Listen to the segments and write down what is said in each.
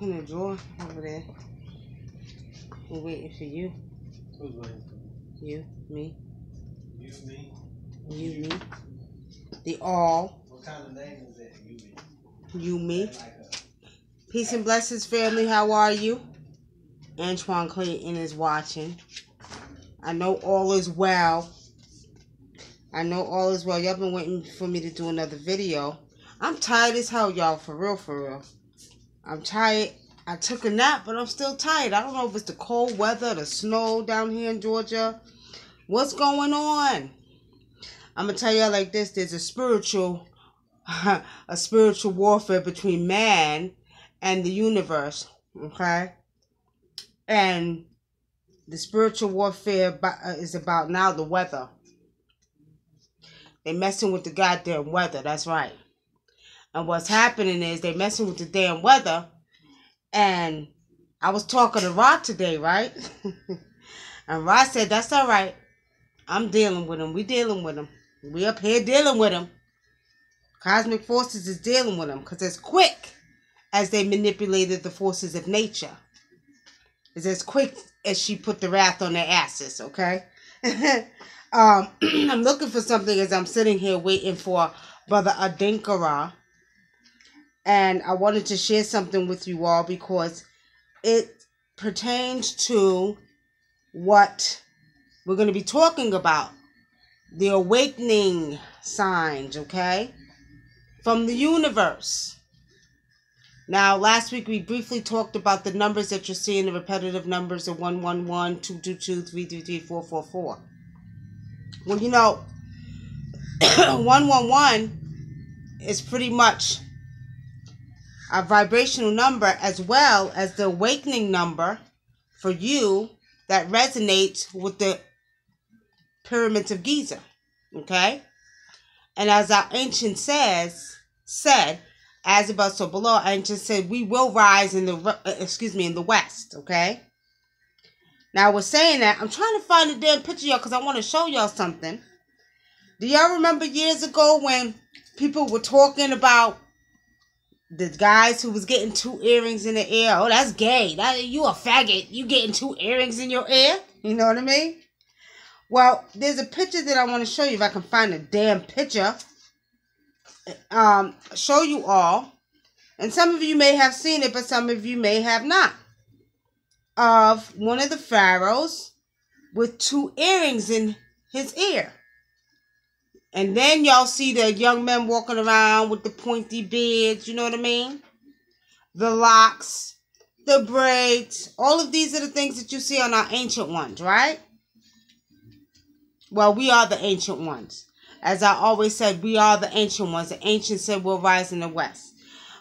in the drawer over there. We're waiting for you. Who's waiting for me? You, me. You, me? You, me. The all. What kind of name is that? You, me? You, me. Peace and blessings, family. How are you? Antoine Clayton is watching. I know all is well. I know all is well. Y'all been waiting for me to do another video. I'm tired as hell, y'all. For real, for real. I'm tired. I took a nap, but I'm still tired. I don't know if it's the cold weather, the snow down here in Georgia. What's going on? I'm going to tell y'all like this. There's a spiritual warfare between man and the universe. Okay? And the spiritual warfare is about now the weather. They're messing with the goddamn weather. That's right. And what's happening is they're messing with the damn weather. And I was talking to Rod today, right? And Rod said, that's all right. I'm dealing with him. We dealing with him. We up here dealing with him. Cosmic forces is dealing with him. Because as quick as they manipulated the forces of nature, is as quick as she put the wrath on their asses, okay? I'm looking for something as I'm sitting here waiting for Brother Adinkara. And I wanted to share something with you all because it pertains to what we're going to be talking about. The awakening signs, okay? From the universe. Now, last week we briefly talked about the numbers that you're seeing, the repetitive numbers of 111, 222, 333, 444. Well, you know, 111 is pretty much a vibrational number as well as the awakening number for you that resonates with the pyramids of Giza. Okay? And as our ancient said, as above so below, our ancient said, we will rise in the west. Okay? Now, we're saying that. I'm trying to find a damn picture, y'all, because I want to show y'all something. Do y'all remember years ago when people were talking about the guys who was getting 2 earrings in the ear? Oh, that's gay. You a faggot. You getting 2 earrings in your ear? You know what I mean? Well, there's a picture that I want to show you if I can find a damn picture. Show you all. And some of you may have seen it, but some of you may have not. Of one of the pharaohs with 2 earrings in his ear. And then y'all see the young men walking around with the pointy beards, you know what I mean? The locks, the braids, all of these are the things that you see on our ancient ones, right? Well, we are the ancient ones. As I always said, we are the ancient ones. The ancients said we'll rise in the west.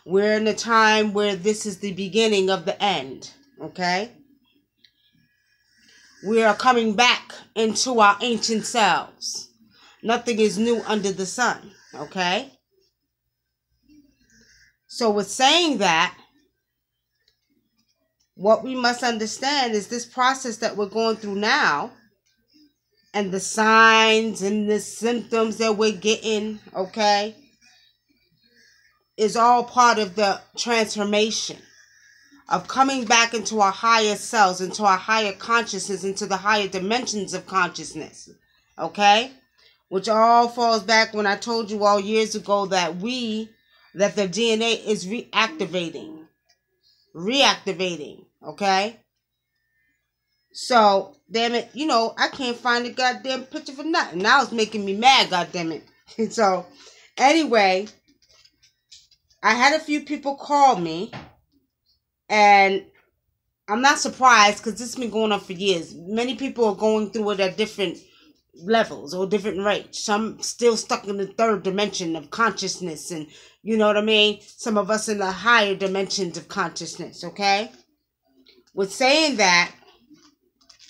We're in a time where this is the beginning of the end, okay? We are coming back into our ancient selves. Nothing is new under the sun, okay? So with saying that, what we must understand is this process that we're going through now and the signs and the symptoms that we're getting, okay, is all part of the transformation of coming back into our higher selves, into our higher consciousness, into the higher dimensions of consciousness, okay? Which all falls back when I told you all years ago that the DNA is reactivating, okay? So, damn it, you know, I can't find a goddamn picture for nothing. Now it's making me mad, goddamn it. So, anyway, I had a few people call me, and I'm not surprised because this has been going on for years. Many people are going through it at different levels or different rates. Some still stuck in the 3rd dimension of consciousness, and you know what I mean? Some of us in the higher dimensions of consciousness, okay? With saying that,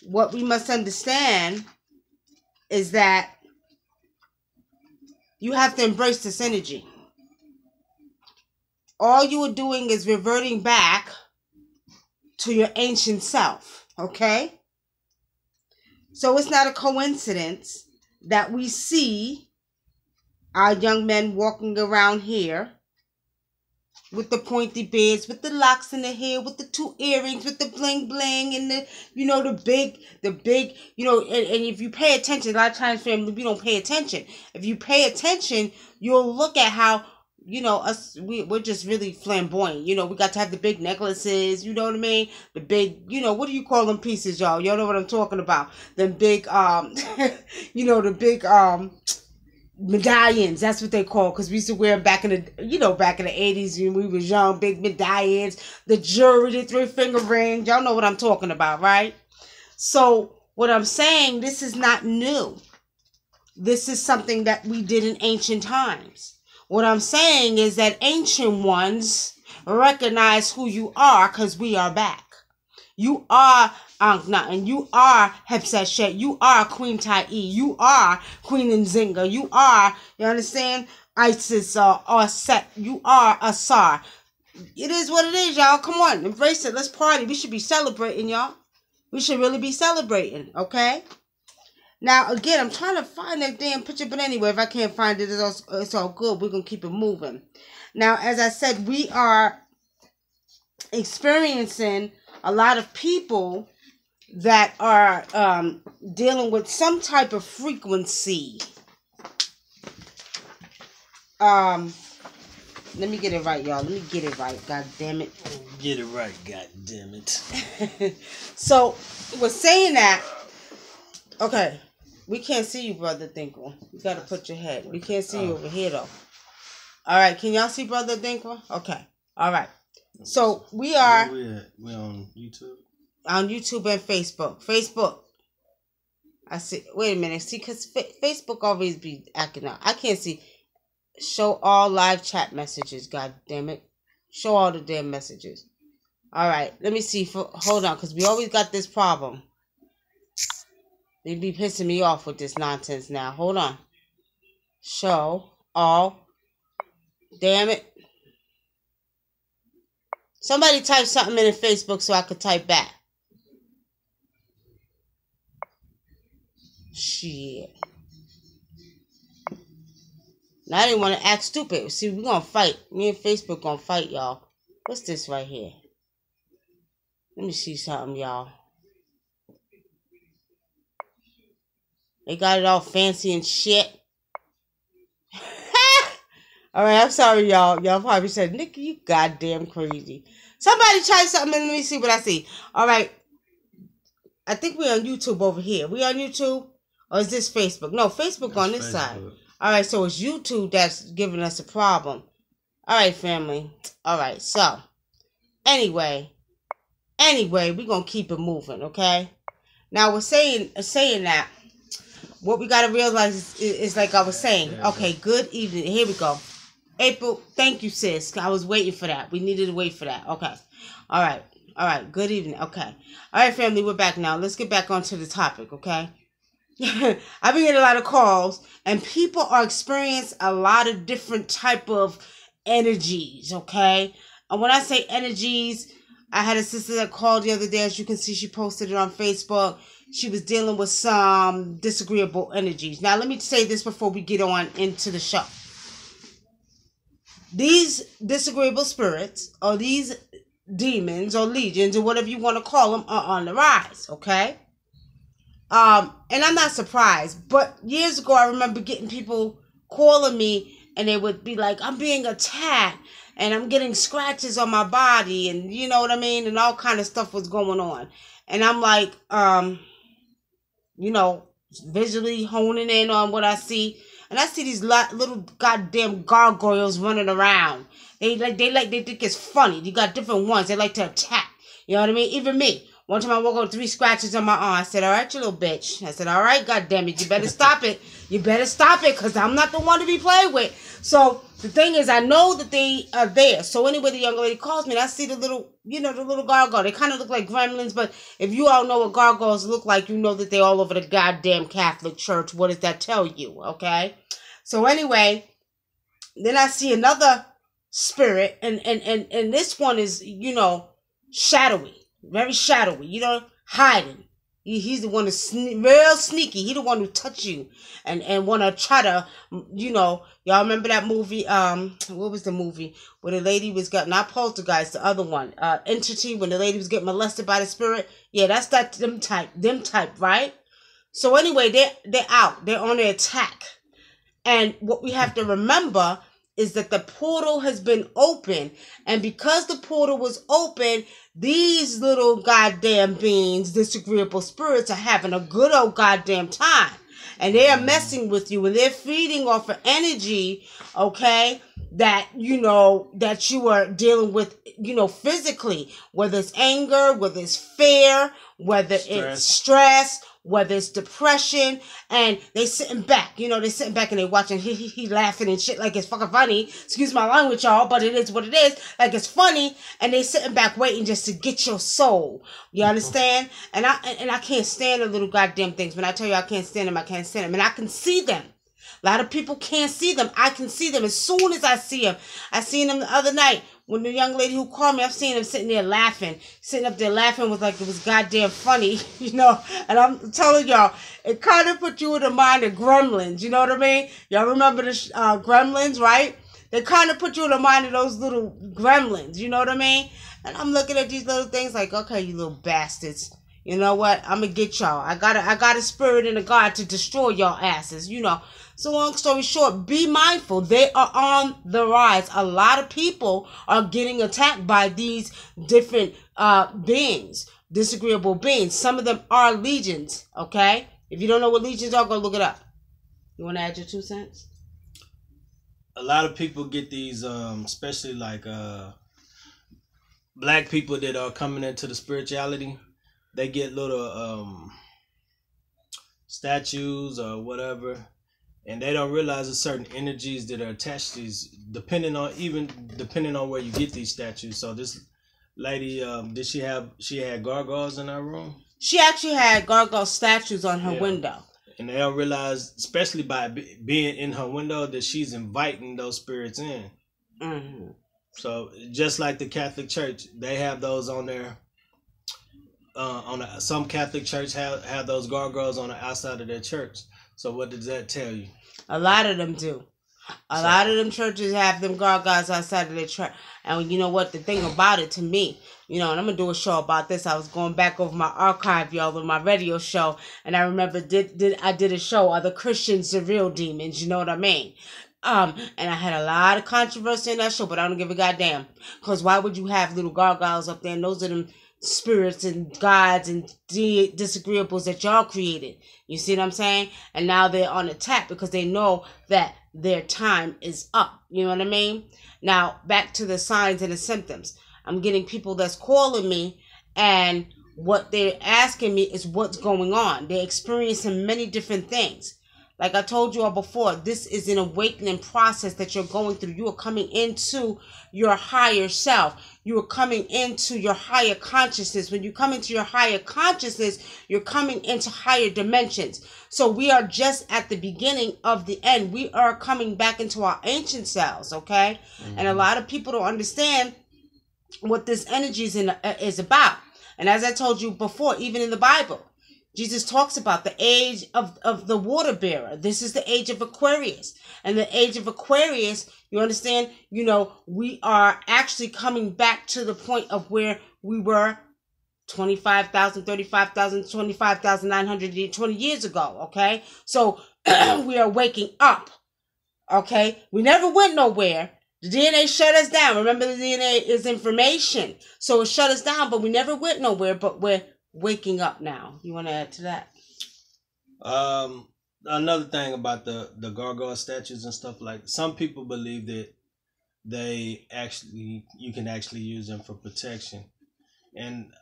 what we must understand is that you have to embrace this energy. All you are doing is reverting back to your ancient self, okay? So it's not a coincidence that we see our young men walking around here with the pointy beards, with the locks in the hair, with the 2 earrings, with the bling bling, and the, you know, the big, you know, and if you pay attention, a lot of times, family, we don't pay attention. If you pay attention, you'll look at how, you know, we're just really flamboyant. You know, we got to have the big necklaces, you know what I mean? The big, you know, what do you call them pieces, y'all? Y'all know what I'm talking about. The big, you know, the big, medallions, that's what they call, because we used to wear them back in the, you know, back in the 80s when we was young, big medallions, the jewelry, the 3-finger rings. Y'all know what I'm talking about, right? So what I'm saying, this is not new. This is something that we did in ancient times. What I'm saying is that ancient ones recognize who you are, because we are back. You are Ankh-Nut, and you are Hepzeshet. You are Queen Tai. You are Queen Nzinga. You are, you understand, Isis or Set. You are Asar. It is what it is, y'all. Come on, embrace it. Let's party. We should be celebrating, y'all. We should really be celebrating, okay? Now, again, I'm trying to find that damn picture, but anyway, if I can't find it, it's all good. We're going to keep it moving. Now, as I said, we are experiencing a lot of people that are dealing with some type of frequency. Let me get it right, y'all. Let me get it right. God damn it. Get it right, god damn it. So, we're saying that. Okay. We can't see you, Brother Dinkle. You got to put your head. We can't see you over here, though. All right. Can y'all see Brother Dinkle? Okay. All right. So, we are... We're on YouTube? On YouTube and Facebook. Facebook. I see. Wait a minute. See, because Facebook always be acting out. I can't see. Show all live chat messages. God damn it. Show all the damn messages. All right. Let me see. Hold on, because we always got this problem. They be pissing me off with this nonsense now. Hold on. Show all. Damn it. Somebody type something in Facebook so I could type back. Shit. Now I didn't want to act stupid. See, we're going to fight. Me and Facebook going to fight, y'all. What's this right here? Let me see something, y'all. They got it all fancy and shit. Alright, I'm sorry, y'all. Y'all probably said, Nicky, you goddamn crazy. Somebody try something and let me see what I see. Alright. I think we're on YouTube over here. We on YouTube? Or is this Facebook? No, Facebook on this side. Alright, so it's YouTube that's giving us a problem. Alright, family. Alright, so. Anyway, we're going to keep it moving, okay? Now, we're saying that. What we got to realize is like I was saying. Okay, good evening. Here we go. April, thank you, sis. I was waiting for that. We needed to wait for that. Okay. All right. Good evening. Okay. All right, family, we're back now. Let's get back onto the topic, okay? I've been getting a lot of calls, and people are experiencing a lot of different type of energies, okay? And when I say energies, I had a sister that called the other day. As you can see, she posted it on Facebook. She was dealing with some disagreeable energies. Now, let me say this before we get on into the show. These disagreeable spirits, or these demons, or legions, or whatever you want to call them, are on the rise, okay? And I'm not surprised. But years ago, I remember getting people calling me, and they would be like, I'm being attacked, and I'm getting scratches on my body, and you know what I mean? And all kind of stuff was going on. And I'm like, you know, visually honing in on what I see. And I see these little goddamn gargoyles running around. They think it's funny. You got different ones. They like to attack. You know what I mean? Even me. One time I woke up with 3 scratches on my arm. I said, all right, you little bitch. I said, all right, goddamn it. You better stop it. You better stop it, because I'm not the one to be played with. So the thing is, I know that they are there. So anyway, the young lady calls me, and I see the little, you know, the little gargoyle. They kind of look like gremlins, but if you all know what gargoyles look like, you know that they're all over the goddamn Catholic Church. What does that tell you, okay? So anyway, then I see another spirit, and this one is, you know, shadowy. Very shadowy, you know, hiding. He's the one that's real sneaky. He the one who touch you and want to try to, y'all remember that movie? What was the movie where the lady was not Poltergeist, the other one, Entity, when the lady was getting molested by the spirit? Yeah, that's them type, right? So anyway, they're out. They're on the attack. And what we have to remember is that the portal has been open. And because the portal was open, these little goddamn beings, disagreeable spirits, are having a good old goddamn time. And they are messing with you. And they're feeding off of energy, okay, that, that you are dealing with, physically. Whether it's anger, whether it's fear, whether it's stress, whether it's depression, and they sitting back, they sitting back and they watching, he laughing and shit like it's fucking funny. Excuse my language, y'all, but it is what it is. Like it's funny, and they sitting back waiting just to get your soul. You understand? And I can't stand the little goddamn things. When I tell you I can't stand them, I can't stand them, and I can see them. A lot of people can't see them. I can see them as soon as I see them. I seen them the other night. When the young lady who called me, I've seen him sitting there laughing. Sitting up there laughing was like it was goddamn funny, And I'm telling y'all, it kind of put you in the mind of Gremlins, you know what I mean? Y'all remember the Gremlins, right? They kind of put you in the mind of those little Gremlins, you know what I mean? And I'm looking at these little things like, okay, you little bastards. You know what? I'm going to get y'all. I got a spirit and a God to destroy y'all asses, So long story short, be mindful. They are on the rise. A lot of people are getting attacked by these different beings, disagreeable beings. Some of them are legions, okay? If you don't know what legions are, go look it up. You want to add your 2 cents? A lot of people get these, especially like black people that are coming into the spirituality. They get little statues or whatever, and they don't realize there's certain energies that are attached to these, depending on where you get these statues. So this lady, she had gargoyles in her room? She actually had gargoyle statues on her window. And they don't realize, especially by being in her window, that she's inviting those spirits in. Mm-hmm. So just like the Catholic Church, they have those on there. Some Catholic church have those gargoyles on the outside of their church. So what does that tell you? A lot of them do. A lot of them churches have them gargoyles outside of their church. And you know what? The thing about it to me, and I'm going to do a show about this. I was going back over my archive, y'all, with my radio show. And I remember I did a show, Are the Christians the Real Demons? You know what I mean? And I had a lot of controversy in that show, but I don't give a goddamn. Because why would you have little gargoyles up there? And those are them spirits and gods and disagreeables that y'all created. You see what I'm saying? And now they're on attack because they know that their time is up. You know what I mean? Now, back to the signs and the symptoms. I'm getting people that's calling me, and what they're asking me is what's going on. They're experiencing many different things. Like I told you all before, this is an awakening process that you're going through. You are coming into your higher self. You are coming into your higher consciousness. When you come into your higher consciousness, you're coming into higher dimensions. So we are just at the beginning of the end. We are coming back into our ancient selves, okay? Mm-hmm. And a lot of people don't understand what this energy is about. And as I told you before, even in the Bible, Jesus talks about the age of the water bearer. This is the age of Aquarius. And the age of Aquarius, you understand, we are actually coming back to the point of where we were 25,000, 35,000, 25,920 years ago, okay? So we are waking up, okay? We never went nowhere. The DNA shut us down. Remember, the DNA is information. So it shut us down, but we never went nowhere, but we're waking up now. You want to add to that? Another thing about the gargoyle statues and stuff, like some people believe that you can actually use them for protection, and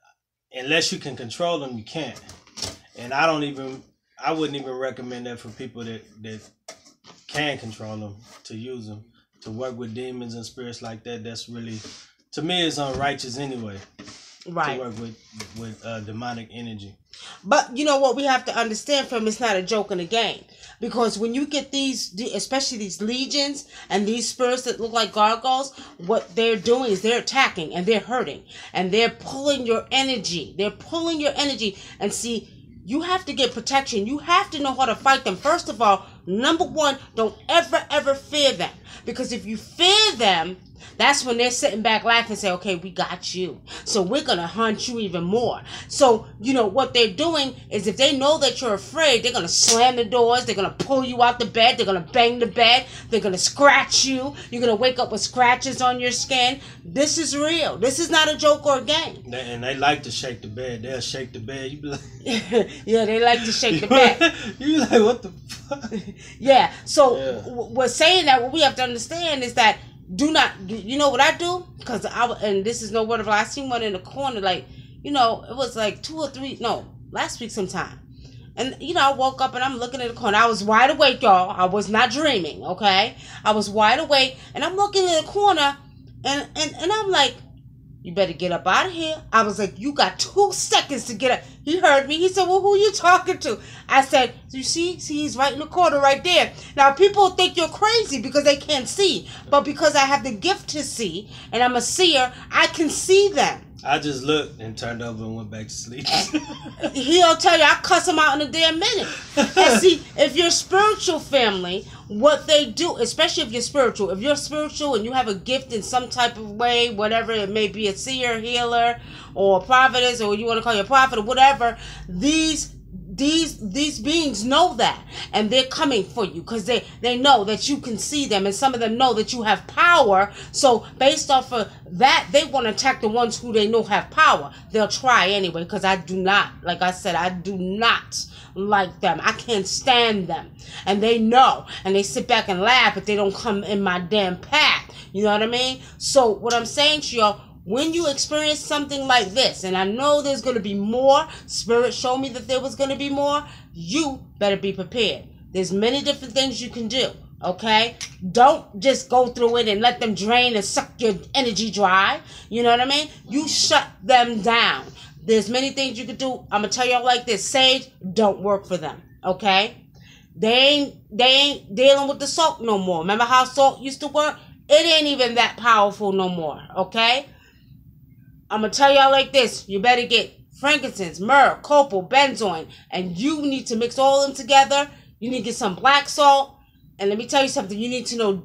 unless you can control them, you can't. And I wouldn't even recommend that for people that can control them, to use them to work with demons and spirits like that. That's really, to me, it's unrighteous anyway. Right. To work with demonic energy. But you know what we have to understand, from it's not a joke and a game. Because when you get these, especially these legions and these spirits that look like gargoyles, what they're doing is they're attacking and they're hurting. And they're pulling your energy. They're pulling your energy. And see, you have to get protection. You have to know how to fight them. First of all, number one, don't ever fear them. Because if you fear them, that's when they're sitting back laughing and say, okay, we got you. So we're going to hunt you even more. So, what they're doing is if they know that you're afraid, they're going to slam the doors. They're going to pull you out the bed. They're going to bang the bed. They're going to scratch you. You're going to wake up with scratches on your skin. This is real. This is not a joke or a game. And they like to shake the bed. They'll shake the bed. You be like... Yeah, they like to shake the bed. You like, what the fuck? Yeah. So we're saying that what we have to understand is that do not, you know what I do? Because and this is no word of lie, I seen one in the corner, it was like 2 or 3, last week sometime. And, I woke up and I'm looking at the corner. I was wide awake, y'all. I was not dreaming, okay? I was wide awake and I'm looking at the corner and I'm like, you better get up out of here. I was like, you got 2 seconds to get up. He heard me. He said, well, who are you talking to? I said, you see, he's right in the corner right there. Now, people think you're crazy because they can't see. But because I have the gift to see, and I'm a seer, I can see them. I just looked and turned over and went back to sleep. He'll tell you, I'll cuss him out in a damn minute. And see, if you're spiritual, family, what they do, especially if you're spiritual and you have a gift in some type of way, whatever it may be, a seer, healer, or a prophetess, or you want to call you a prophet or whatever, these beings know that, and they're coming for you because they know that you can see them, and some of them know that you have power. So based off of that, they want to attack the ones who they know have power. They'll try anyway, because I do not, like I said, I do not like them. I can't stand them, and they know, and they sit back and laugh, but they don't come in my damn path. You know what I mean? So what I'm saying to y'all, when you experience something like this, and I know there's going to be more, Spirit showed me that there was going to be more, you better be prepared. There's many different things you can do, okay? Don't just go through it and let them drain and suck your energy dry. You know what I mean? You shut them down. There's many things you can do. I'm going to tell y'all like this. Sage don't work for them, okay? They ain't dealing with the salt no more. Remember how salt used to work? It ain't even that powerful no more, okay? I'm going to tell y'all like this. You better get frankincense, myrrh, copal, benzoin, and you need to mix all of them together. You need to get some black salt. And let me tell you something. You need to know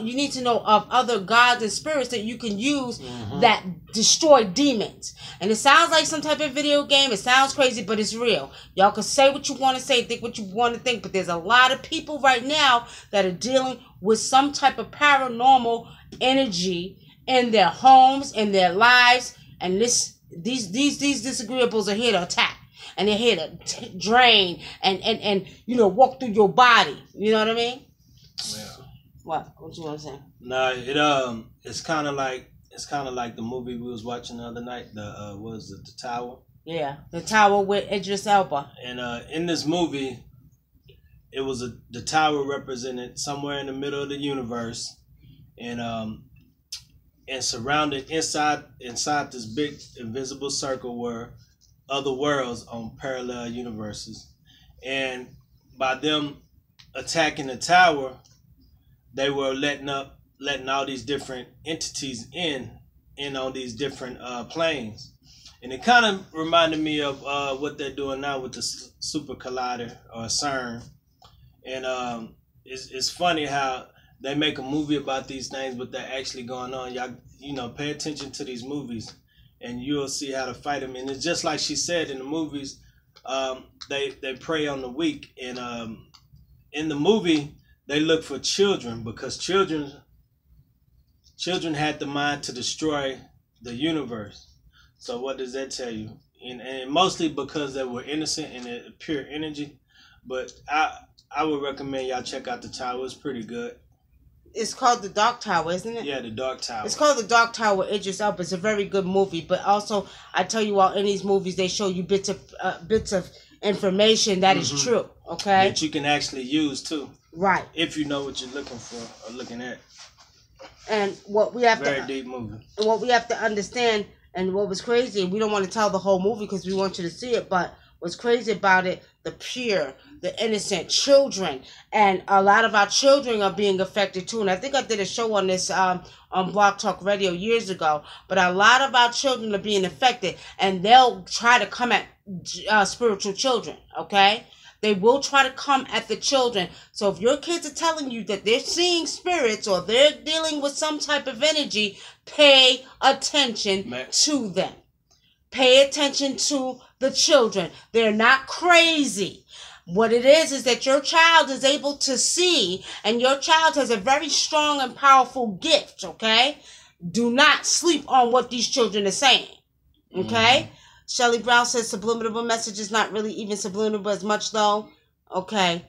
you need to know of other gods and spirits that you can use that destroy demons. And it sounds like some type of video game. It sounds crazy, but it's real. Y'all can say what you want to say, think what you want to think, but there's a lot of people right now that are dealing with some type of paranormal energy in their homes, in their lives, and these disagreeables are here to attack, and they're here to drain and walk through your body. You know what I mean? Yeah. What you want to say? Nah, it's kind of like the movie we was watching the other night. The Tower? Yeah, The Tower with Idris Elba. And in this movie, it was the tower represented somewhere in the middle of the universe, and surrounded inside this big invisible circle were other worlds on parallel universes. And by them attacking the tower, they were letting all these different entities in on these different planes. And it kind of reminded me of what they're doing now with the Super Collider, or CERN. And it's funny how they make a movie about these things, but they're actually going on. Y'all, pay attention to these movies, and you'll see how to fight them. And it's just like she said in the movies, they prey on the weak. And in the movie, they look for children because children had the mind to destroy the universe. So what does that tell you? And mostly because they were innocent and pure energy. But I would recommend y'all check out The Tower. It's pretty good. It's called The Dark Tower, isn't it? Yeah, The Dark Tower. It's called The Dark Tower. Idris Elba. It's a very good movie. But also, I tell you all, in these movies, they show you bits of information that is true. Okay. That you can actually use too. Right. If you know what you're looking for or looking at. And what we have very deep movie. And what we have to understand, and what was crazy, we don't want to tell the whole movie because we want you to see it, but what's crazy about it, the pure, the innocent children, and a lot of our children are being affected too. And I think I did a show on this on Blog Talk Radio years ago, but a lot of our children are being affected, and they'll try to come at spiritual children, okay? They will try to come at the children. So if your kids are telling you that they're seeing spirits or they're dealing with some type of energy, pay attention to them. Pay attention to the children. They're not crazy. What it is that your child is able to see, and your child has a very strong and powerful gift, okay? Do not sleep on what these children are saying, okay? Shelley Brown says subliminal message is not really even subliminal as much, though. Okay.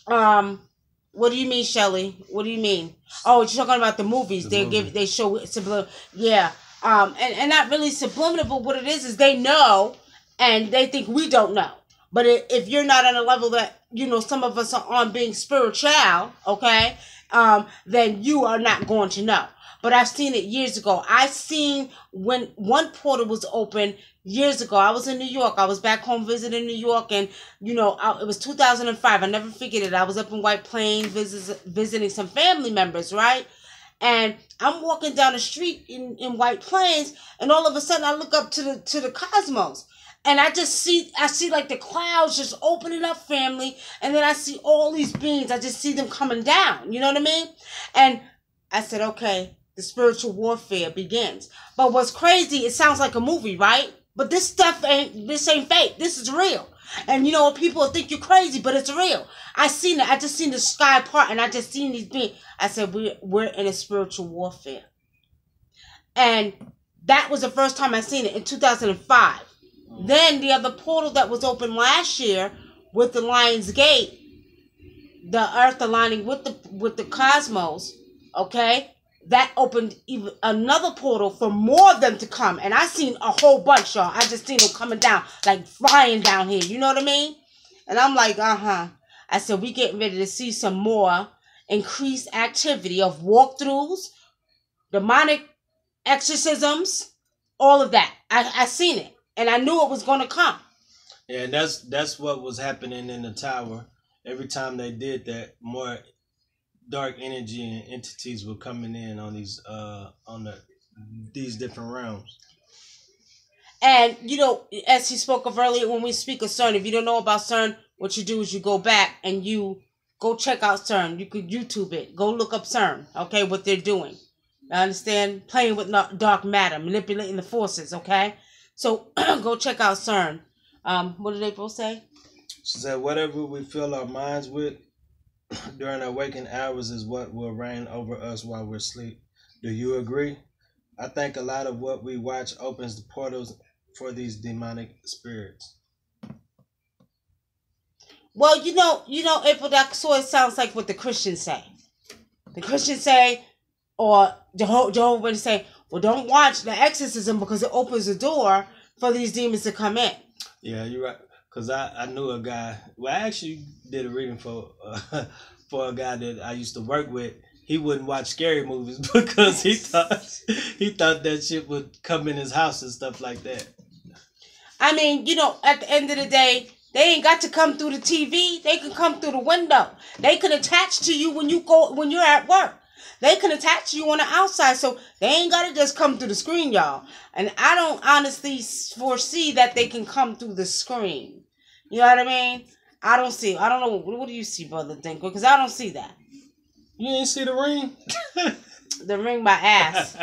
What do you mean, Shelley? What do you mean? Oh, you're talking about the movies. They show subliminal. Yeah. And not really subliminal, but what it is they know, and they think we don't know. But if you're not on a level that, you know, some of us are on being spiritual, okay, then you are not going to know. But I've seen it years ago. I seen when one portal was open years ago. I was in New York. I was back home visiting New York, and, you know, it was 2005. I never forget it. I was up in White Plains visiting some family members, right? And I'm walking down the street in White Plains, and all of a sudden I look up to the cosmos. And I see like the clouds just opening up, family. And then I see all these beings. I just see them coming down. You know what I mean? And I said, okay, the spiritual warfare begins. But what's crazy, it sounds like a movie, right? But this ain't fake. This is real. And you know, people think you're crazy, but it's real. I seen it. I just seen the sky part, and I just seen these beings. I said, we're in a spiritual warfare. And that was the first time I seen it in 2005. Then the other portal that was open last year with the Lion's Gate, the Earth aligning with the cosmos, okay, that opened even another portal for more of them to come. And I seen a whole bunch, y'all. I just seen them coming down, like flying down here. You know what I mean? And I'm like, I said, we getting ready to see some more increased activity of walkthroughs, demonic exorcisms, all of that. I seen it. And I knew it was going to come. Yeah, and that's what was happening in the tower. Every time they did that, more dark energy and entities were coming in on these different realms. And you know, as he spoke of earlier, when we speak of CERN, if you don't know about CERN, what you do is you go back and you go check out CERN. You could YouTube it. Go look up CERN. Okay, what they're doing. I understand? Playing with dark matter, manipulating the forces. Okay. So go check out CERN. What did April say? She said, whatever we fill our minds with during our waking hours is what will reign over us while we're asleep. Do you agree? I think a lot of what we watch opens the portals for these demonic spirits. Well, you know, April, that sort of sounds like what the Christians say. The Christians say, or Jehovah's say, well, don't watch the exorcism because it opens the door for these demons to come in. Yeah, you're right. Because I knew a guy. Well, I actually did a reading for a guy that I used to work with. He wouldn't watch scary movies because he thought that shit would come in his house and stuff like that. I mean, you know, at the end of the day, they ain't got to come through the TV. They can come through the window. They can attach to you when you're at work. They can attach you on the outside, so they ain't got to just come through the screen, y'all. And I don't honestly foresee that they can come through the screen. You know what I mean? I don't see. I don't know. What do you see, Brother Dinko? Because I don't see that. You didn't see the ring? The ring my ass.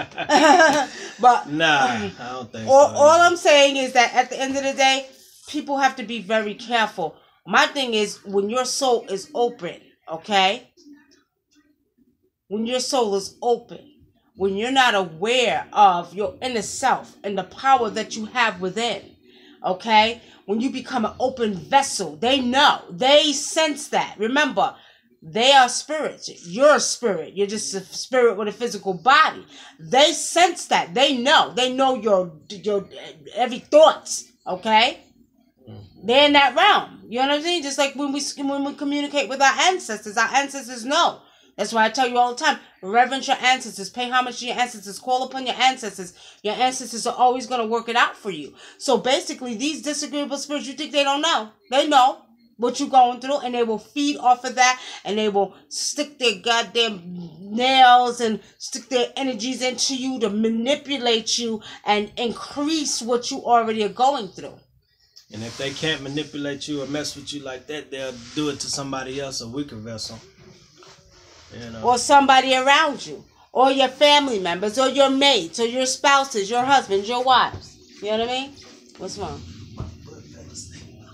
But nah, I don't think so. All I'm saying is that at the end of the day, people have to be very careful. My thing is when your soul is open, okay? When your soul is open, when you're not aware of your inner self and the power that you have within, okay? When you become an open vessel, they know, they sense that. Remember, they are spirits. You're a spirit. You're just a spirit with a physical body. They sense that. They know your every thoughts, okay? They're in that realm. You know what I'm saying? Just like when we communicate with our ancestors know. That's why I tell you all the time, reverence your ancestors, pay homage to your ancestors, call upon your ancestors. Your ancestors are always going to work it out for you. So basically, these disagreeable spirits, you think they don't know. They know what you're going through, and they will feed off of that, and they will stick their goddamn nails and stick their energies into you to manipulate you and increase what you already are going through. And if they can't manipulate you or mess with you like that, they'll do it to somebody else, a weaker vessel. You know. Or somebody around you, or your family members, or your mates, or your spouses, your husbands, your wives. You know what I mean? What's wrong?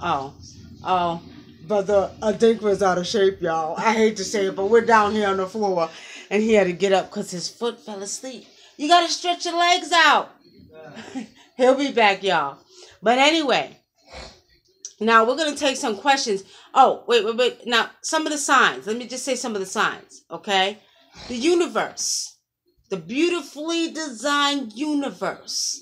Oh, brother, I think was out of shape, y'all. I hate to say it, but we're down here on the floor, and he had to get up because his foot fell asleep. You gotta stretch your legs out. He'll be back, y'all. But anyway, now we're gonna take some questions. Oh, wait. Now, some of the signs. Let me just say some of the signs, okay? The universe. The beautifully designed universe.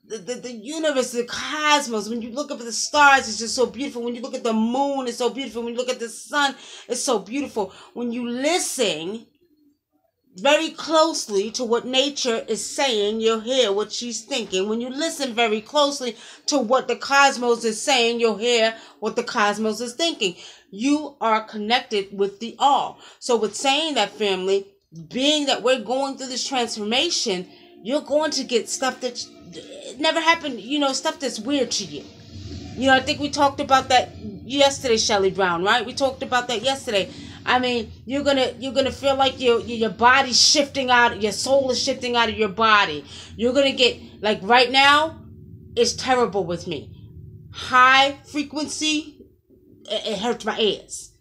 The universe, the cosmos. When you look up at the stars, it's just so beautiful. When you look at the moon, it's so beautiful. When you look at the sun, it's so beautiful. When you listen very closely to what nature is saying, you'll hear what she's thinking. When you listen very closely to what the cosmos is saying, you'll hear what the cosmos is thinking. You are connected with the all. So with saying that, family, being that we're going through this transformation, you're going to get stuff that never happened, stuff that's weird to you. I think we talked about that yesterday, Shelley Brown, right? We talked about that yesterday. I mean, you're gonna feel like your body's shifting out, your soul is shifting out of your body. You're gonna get, like right now, it's terrible with me. High frequency, it hurts my ears.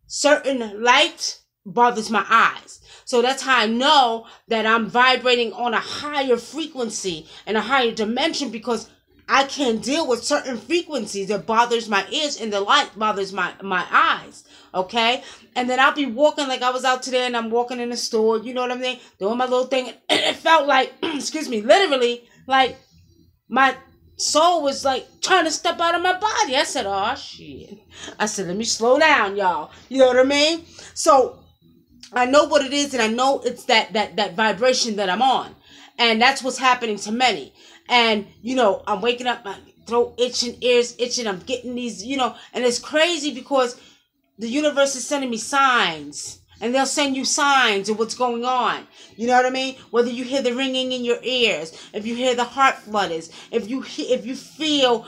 Certain light bothers my eyes. So that's how I know that I'm vibrating on a higher frequency and a higher dimension, because I can't deal with certain frequencies. It bothers my ears, and the light bothers my eyes. Okay? And then I'll be walking, like I was out today and I'm walking in the store, you know what I mean? Doing my little thing. And it felt like, literally, like my soul was like trying to step out of my body. I said, oh, shit. I said, let me slow down, y'all. You know what I mean? So I know what it is, and I know it's that vibration that I'm on. And that's what's happening to many. And, I'm waking up, my throat itching, ears itching. I'm getting these, and it's crazy because the universe is sending me signs, and they'll send you signs of what's going on. You know what I mean? Whether you hear the ringing in your ears, if you hear the heart flutters, if you feel,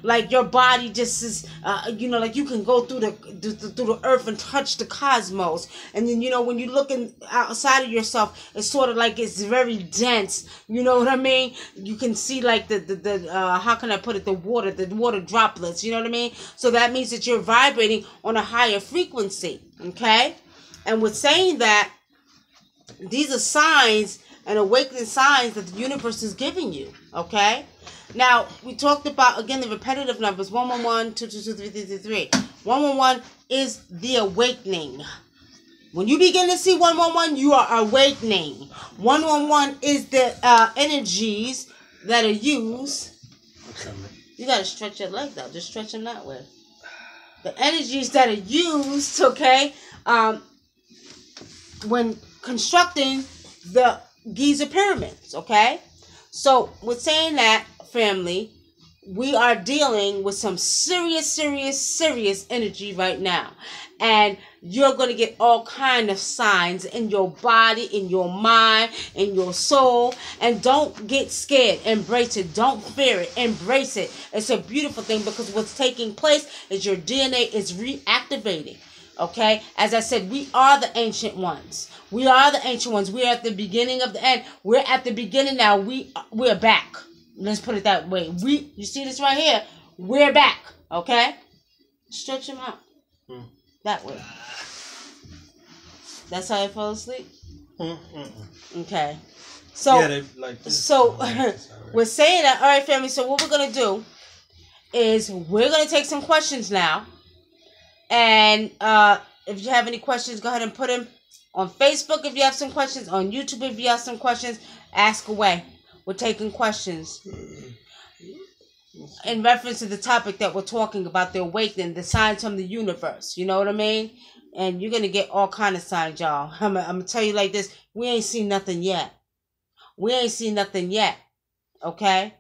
like your body just is, like you can go through the earth and touch the cosmos. And then, when you're looking outside of yourself, it's sort of like it's very dense. You know what I mean? You can see like the how can I put it? The water droplets. You know what I mean? So that means that you're vibrating on a higher frequency. Okay? And with saying that, these are signs and awakening signs that the universe is giving you, okay? Now, we talked about, again, the repetitive numbers, 111, 222, 333. 111 is the awakening. When you begin to see 111, you are awakening. 111 is the energies that are used. You got to stretch your legs out. Just stretch them that way. The energies that are used, okay, when constructing the Giza pyramids, okay? So, with saying that, family, we are dealing with some serious energy right now. And you're going to get all kind of signs in your body, in your mind, in your soul. And don't get scared. Embrace it. Don't fear it. Embrace it. It's a beautiful thing, because what's taking place is your DNA is reactivating. Okay? As I said, we are the ancient ones. We are the ancient ones. We're at the beginning of the end. We're at the beginning now. We're back. Let's put it that way. You see this right here? We're back. Okay? Stretch them out. That way. That's how I fall asleep? Okay. So, yeah, like this. So we're saying that. All right, family. So what we're going to do is we're going to take some questions now. And if you have any questions, go ahead and put them on Facebook if you have some questions. On YouTube if you have some questions, ask away. We're taking questions in reference to the topic that we're talking about, the awakening, the signs from the universe. You know what I mean? And you're going to get all kind of signs, y'all. I'm going to tell you like this. We ain't seen nothing yet. We ain't seen nothing yet. Okay?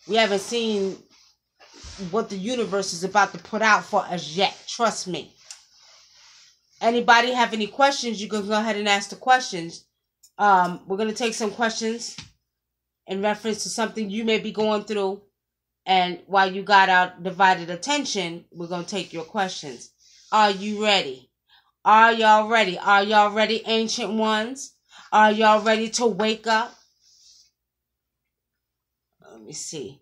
We haven't seen what the universe is about to put out for us yet. Trust me. Anybody have any questions, you can go ahead and ask the questions. We're going to take some questions in reference to something you may be going through. And while you got our divided attention, we're going to take your questions. Are you ready? Are y'all ready? Are y'all ready, ancient ones? Are y'all ready to wake up? Let me see.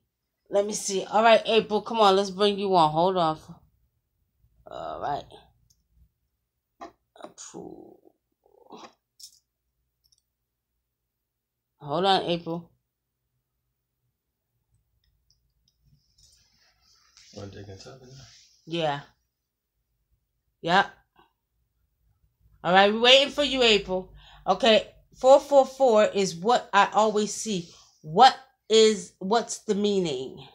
Let me see. All right, April, come on. Let's bring you on. Hold on. All right. Approve. Hold on, April. Want to take a topic now? Yeah. Yep. All right, we're waiting for you, April. Okay, 444 is what I always see. What's the meaning?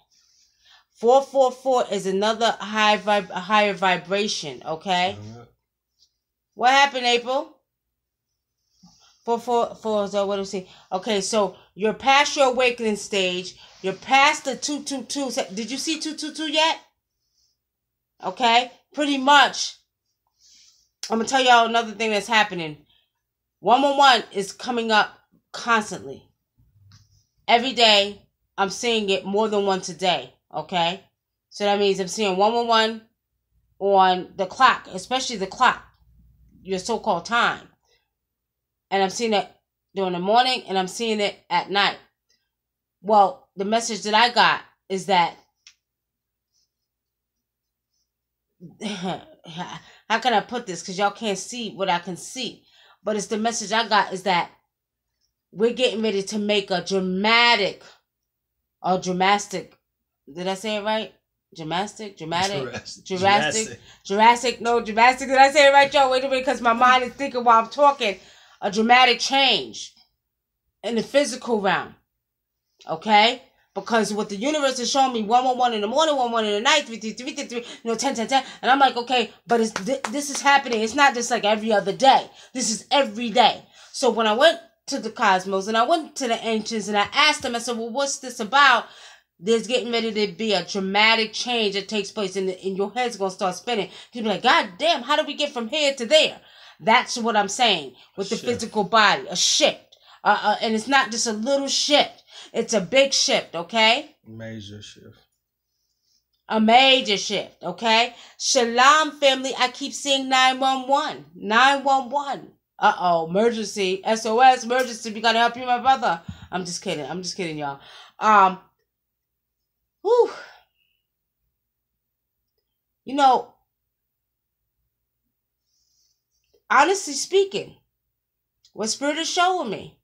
444 is another higher vibration, okay? What happened, April? 444 is what do we see? Okay, so you're past your awakening stage. You're past the 222. Did you see 222 yet? Okay, pretty much. I'm going to tell y'all another thing that's happening. 111 is coming up constantly. Every day, I'm seeing it more than once a day, okay? So that means I'm seeing 111 on the clock, especially the clock, your so-called time. And I'm seeing it during the morning, and I'm seeing it at night. Well, the message that I got is that how can I put this? Because y'all can't see what I can see. But it's the message I got is that we're getting ready to make a dramatic. Did I say it right? Dramatic. Did I say it right, y'all? Wait a minute, because my mind is thinking while I'm talking. A dramatic change in the physical realm. Okay? Because what the universe is showing me, 111 in the morning, 111 in the night, 3, 10, 10, 10. And I'm like, okay, but this is happening. It's not just like every other day. This is every day. So when I went to the cosmos and I went to the ancients and I asked them, I said, well, what's this about? There's getting ready to be a dramatic change that takes place, and your head's going to start spinning. You'll be like, God damn, how do we get from here to there? That's what I'm saying with the physical body. A shift. And it's not just a little shift. It's a big shift, okay? Major shift. A major shift, okay? Shalom, family. I keep seeing 911. 911. Uh-oh. Emergency. SOS. Emergency. We got to help you, my brother. I'm just kidding, y'all. Whew. You know, honestly speaking, what Spirit is showing me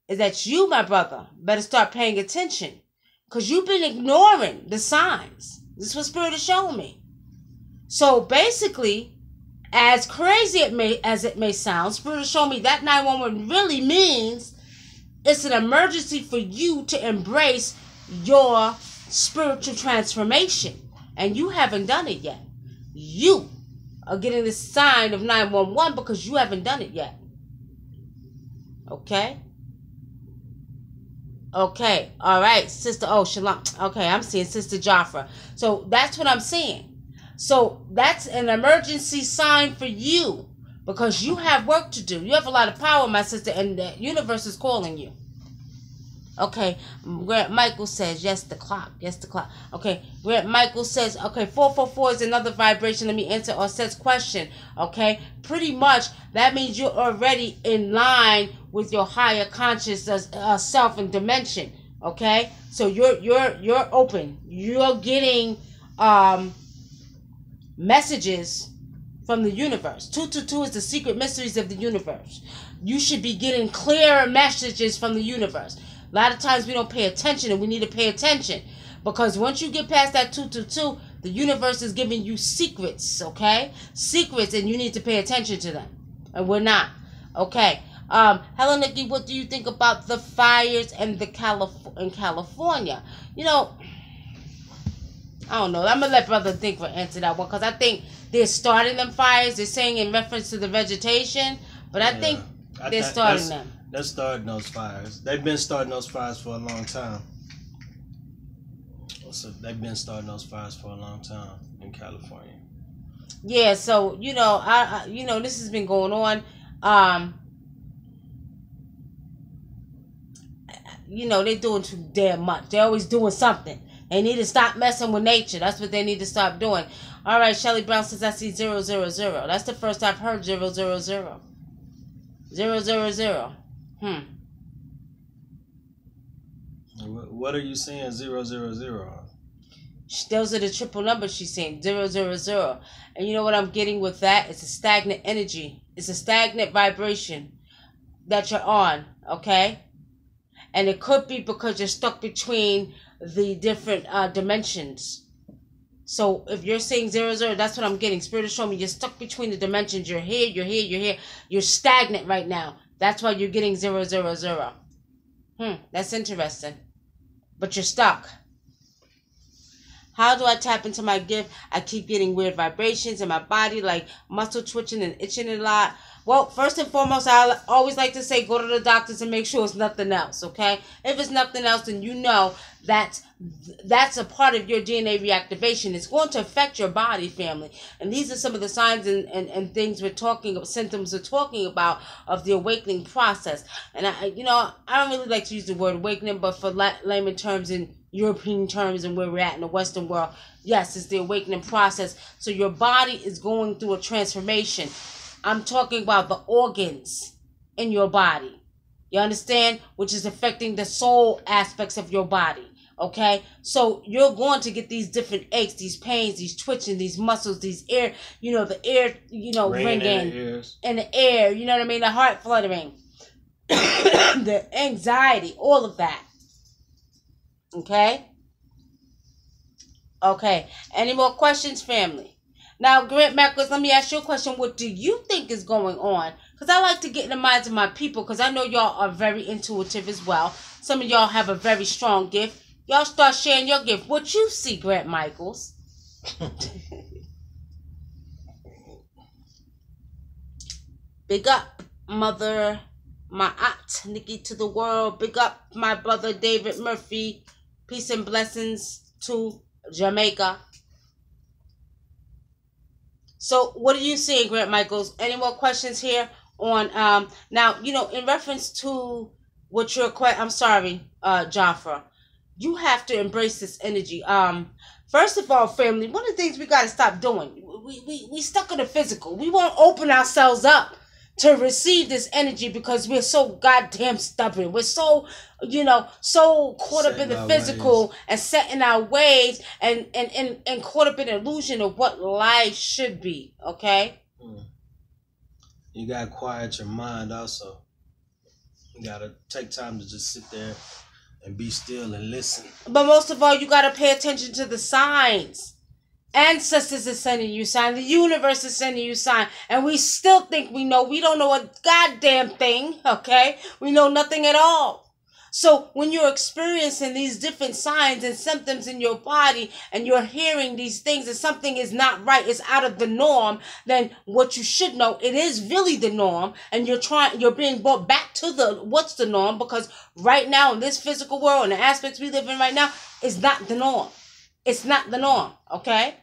is that you, my brother, better start paying attention, because you've been ignoring the signs. This is what Spirit is showing me. So basically, as crazy as it may sound, Spirit is showing me that 911 really means it's an emergency for you to embrace your spiritual transformation. And you haven't done it yet. You are getting the sign of 911 because you haven't done it yet. Okay? Okay. All right. Sister, Shalom. Okay, I'm seeing Sister Jafra. So that's what I'm seeing. So that's an emergency sign for you, because you have work to do. You have a lot of power, my sister, and the universe is calling you. Okay, Grant Michael says, yes, the clock. Yes, the clock. Okay, Grant Michael says, okay, 444 is another vibration. Let me answer Orset's question. Okay, pretty much that means you're already in line with your higher conscious self and dimension. Okay, so you're open. You're getting messages from the universe. 222 is the secret mysteries of the universe. You should be getting clearer messages from the universe. A lot of times we don't pay attention, and we need to pay attention, because once you get past that 222, the universe is giving you secrets, okay? Secrets, and you need to pay attention to them, and we're not, okay? Hello, Nikki. What do you think about the fires and in California? You know, I don't know. I'm gonna let Brother Think for answer that one, because I think they're starting them fires. They're saying in reference to the vegetation, but I think they're starting them. They're starting those fires. They've been starting those fires for a long time. So they've been starting those fires for a long time in California. Yeah, so I this has been going on. They're doing too damn much. They're always doing something. They need to stop messing with nature. That's what they need to stop doing. All right, Shelley Brown says, I see 000. That's the first I've heard 000. 000. What are you saying 000 on? Those are the triple numbers she's saying, 000. And you know what I'm getting with that? It's a stagnant energy. It's a stagnant vibration that you're on, okay? And it could be because you're stuck between the different dimensions. So if you're saying 000, that's what I'm getting. Spirit is showing me you're stuck between the dimensions. You're here, you're here, you're here. You're stagnant right now. That's why you're getting 000. That's interesting. But you're stuck. How do I tap into my gift? I keep getting weird vibrations in my body, like muscle twitching and itching a lot. Well, first and foremost, I always like to say go to the doctors and make sure it's nothing else, okay? If it's nothing else, then you know that's a part of your DNA reactivation. It's going to affect your body, family. And these are some of the signs and things we're talking about, symptoms we're talking about of the awakening process. And I don't really like to use the word awakening, but for layman terms and European terms and where we're at in the Western world, yes, it's the awakening process. So your body is going through a transformation. I'm talking about the organs in your body. You understand? Which is affecting the soul aspects of your body. Okay? So you're going to get these different aches, these pains, these twitching, these muscles, these air, the air, ringing in the air. You know what I mean? The heart fluttering, the anxiety, all of that. Okay? Okay. Any more questions, family? Now, Grant Mackles, let me ask you a question. What do you think is going on? Because I like to get in the minds of my people because I know y'all are very intuitive as well. Some of y'all have a very strong gift. Y'all start sharing your gift. What you see, Grant Michaels? Big up, mother, my aunt, Nikki to the world. Big up, my brother, David Murphy. Peace and blessings to Jamaica. So what are you seeing, Grant Michaels? Any more questions here on now, in reference to what you're I'm sorry, Jaffa. You have to embrace this energy. First of all, family, one of the things we gotta stop doing, we stuck in the physical. We won't open ourselves up to receive this energy because we're so goddamn stubborn. We're so, so caught up in the physical and set in our ways and caught up in the illusion of what life should be, okay? You gotta quiet your mind also. You gotta take time to just sit there and be still and listen. But most of all, you gotta pay attention to the signs. Ancestors are sending you signs. The universe is sending you signs. And we still think we know. We don't know a goddamn thing, okay? We know nothing at all. So when you're experiencing these different signs and symptoms in your body and you're hearing these things and something is not right, it's out of the norm, then what you should know, it is really the norm. And you're being brought back to what's the norm, because right now in this physical world and the aspects we live in right now is not the norm. It's not the norm, okay?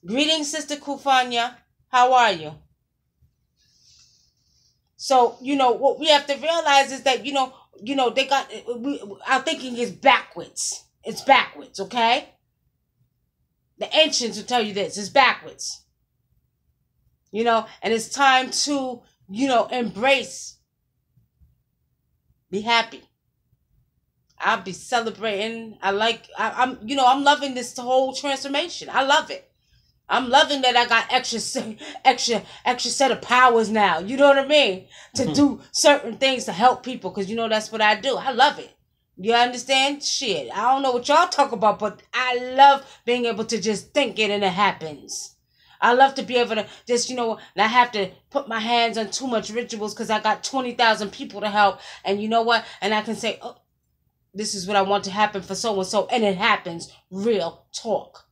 Greetings, Sister Kufanya. How are you? So, what we have to realize is that, they got, our thinking is backwards. It's backwards, okay? The ancients will tell you this. It's backwards. And it's time to, embrace. Be happy. I'll be celebrating. I'm loving this whole transformation. I love it. I'm loving that I got extra set of powers now. You know what I mean? To do certain things to help people, because that's what I do. I love it. You understand? Shit. I don't know what y'all talk about, but I love being able to just think it and it happens. I love to be able to just, not have to put my hands on too much rituals because I got 20,000 people to help. And you know what? And I can say, oh, this is what I want to happen for so-and-so. And it happens. Real talk.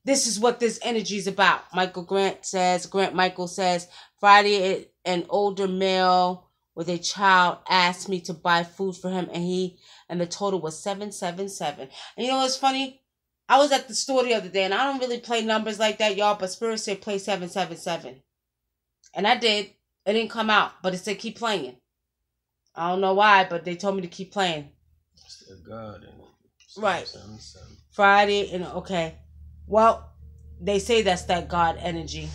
This is what this energy is about. Grant Michael says, Friday, an older male with a child asked me to buy food for him, and the total was 777. And what's funny? I was at the store the other day, and I don't really play numbers like that, y'all, but Spirit said play 777. And I did. It didn't come out, but it said keep playing. I don't know why, but they told me to keep playing. Still God in it. Right. 777. Friday and okay. Well, they say that's that God energy.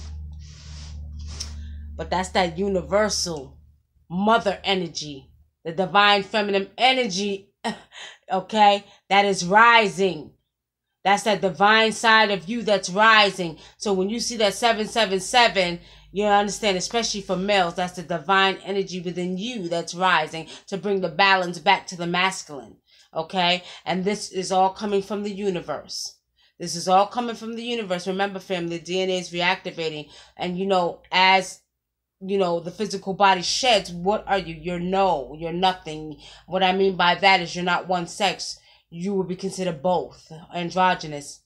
But that's that universal mother energy. The divine feminine energy. Okay? That is rising. That's that divine side of you that's rising. So when you see that 777, you understand, especially for males, that's the divine energy within you that's rising to bring the balance back to the masculine. Okay? And this is all coming from the universe. This is all coming from the universe. Remember, family, the DNA is reactivating. And, as, the physical body sheds, what are you? You're nothing. What I mean by that is you're not one sex. You will be considered both, androgynous.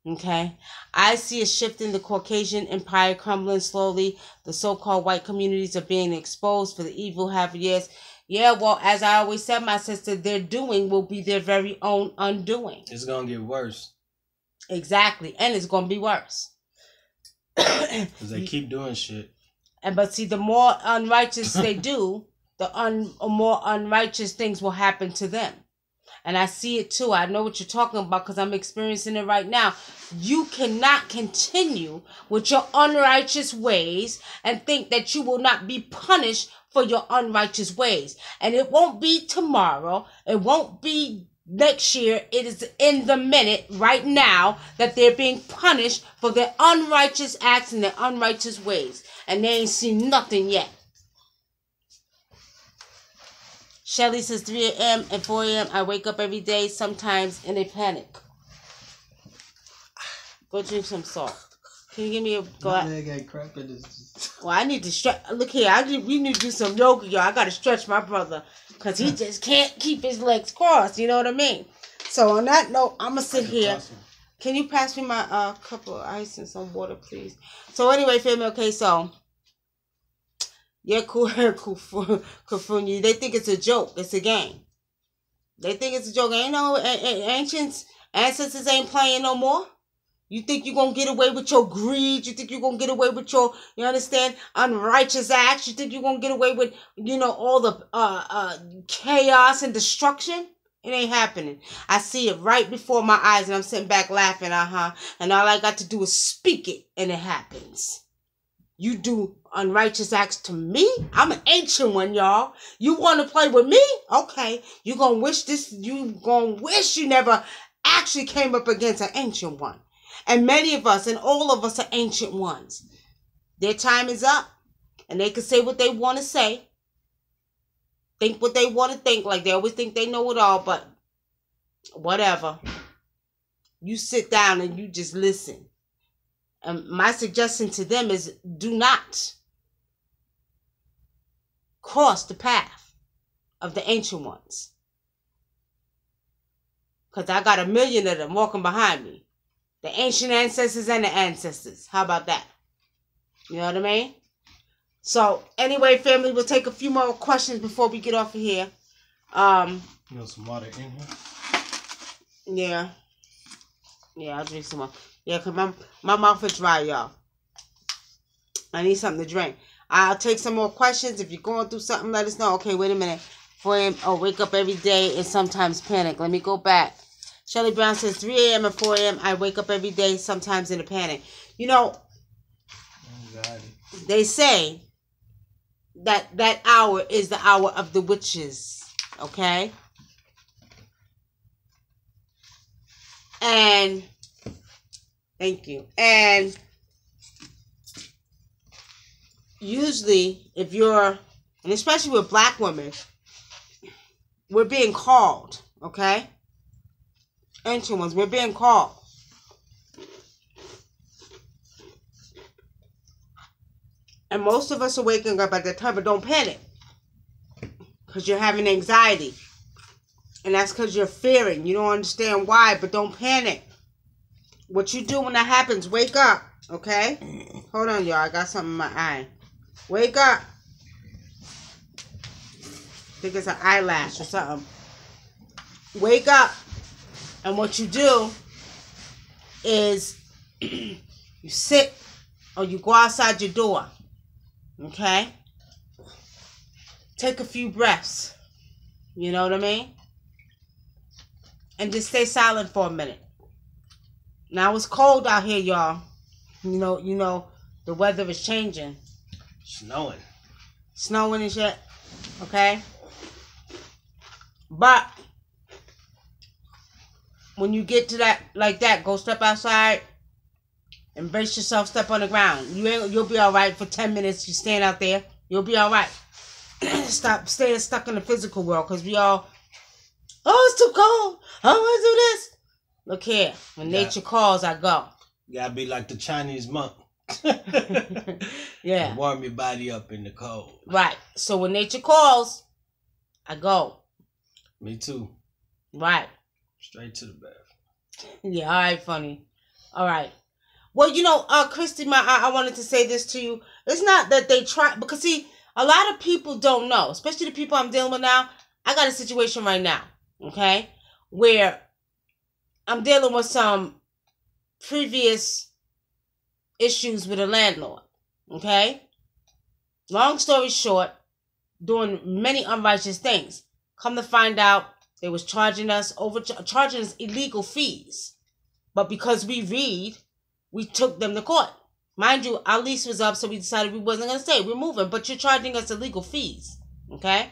Okay? I see a shift in the Caucasian empire crumbling slowly. The so-called white communities are being exposed for the evil half years. Yeah, well, as I always said, my sister, their doing will be their very own undoing. It's going to get worse. Exactly. And it's going to be worse. Because they keep doing shit. But see, the more unrighteous they do, the more unrighteous things will happen to them. And I see it too. I know what you're talking about because I'm experiencing it right now. You cannot continue with your unrighteous ways and think that you will not be punished for your unrighteous ways. And it won't be tomorrow. It won't be next year. It is in the minute right now that they're being punished for their unrighteous acts and their unrighteous ways. And they ain't seen nothing yet. Shelley says 3 a.m. and 4 a.m. I wake up every day, sometimes in a panic. Go drink some salt. Can you give me a glass? Well, I need to stretch. Look here, we need to do some yoga, y'all. I got to stretch my brother because he just can't keep his legs crossed. You know what I mean? So on that note, I'm going to sit here. Can you pass me my cup of ice and some water, please? So anyway, family, okay, so... Yeah, Kufunyi. They think it's a joke. It's a game. They think it's a joke. Ain't no ancestors ain't playing no more. You think you're going to get away with your greed? You think you're going to get away with your, you understand, unrighteous acts? You think you're going to get away with, all the chaos and destruction? It ain't happening. I see it right before my eyes and I'm sitting back laughing, and all I got to do is speak it and it happens. You do unrighteous acts to me? I'm an ancient one, y'all. You want to play with me? Okay. You gonna wish you never actually came up against an ancient one. And many of us and all of us are ancient ones. Their time is up. And they can say what they want to say. Think what they want to think. Like they always think they know it all. But whatever. You sit down and you just listen. And my suggestion to them is do not cross the path of the ancient ones. Because I got 1 million of them walking behind me. The ancient ancestors and the ancestors. How about that? You know what I mean? So, anyway, family, we'll take a few more questions before we get off of here. Some water in here? Yeah. Yeah, I'll drink some more. Yeah, because my mouth is dry, y'all. I need something to drink. I'll take some more questions. If you're going through something, let us know. Okay, wait a minute. 4 a.m. Oh, wake up every day and sometimes panic. Let me go back. Shelley Brown says 3 a.m. and 4 a.m. I wake up every day, sometimes in a panic. They say that hour is the hour of the witches. Okay? And... Thank you. And usually, and especially with black women, we're being called, okay? Ancient ones, we're being called. And most of us are waking up at that time, but don't panic. Because you're having anxiety. And that's because you're fearing. You don't understand why, but don't panic. What you do when that happens, wake up, okay? Hold on, y'all. I got something in my eye. Wake up. I think it's an eyelash or something. Wake up. And what you do is you sit or you go outside your door, okay? Take a few breaths. You know what I mean? and just stay silent for a minute. Now it's cold out here, y'all. You know, the weather is changing. Snowing and shit. Okay? But when you get to that like that, go step outside, embrace yourself, step on the ground. You'll be alright for 10 minutes. You stand out there, you'll be alright. Stop staying stuck in the physical world, because we all, oh, it's too cold, I want to do this. Look here, when nature calls, I go. You gotta be like the Chinese monk. Yeah. Warm your body up in the cold. Right. So when nature calls, I go. Me too. Right. Straight to the bathroom. Yeah, all right, funny. All right. Well, Christy, I wanted to say this to you. It's not that they try, because see, a lot of people don't know, especially the people I'm dealing with now. I got a situation right now, okay, where I'm dealing with some previous issues with a landlord, okay? Long story short, doing many unrighteous things. Come to find out, they was charging us illegal fees. But because we read, we took them to court. Mind you, our lease was up, so we decided we wasn't going to stay. We're moving, but you're charging us illegal fees, okay?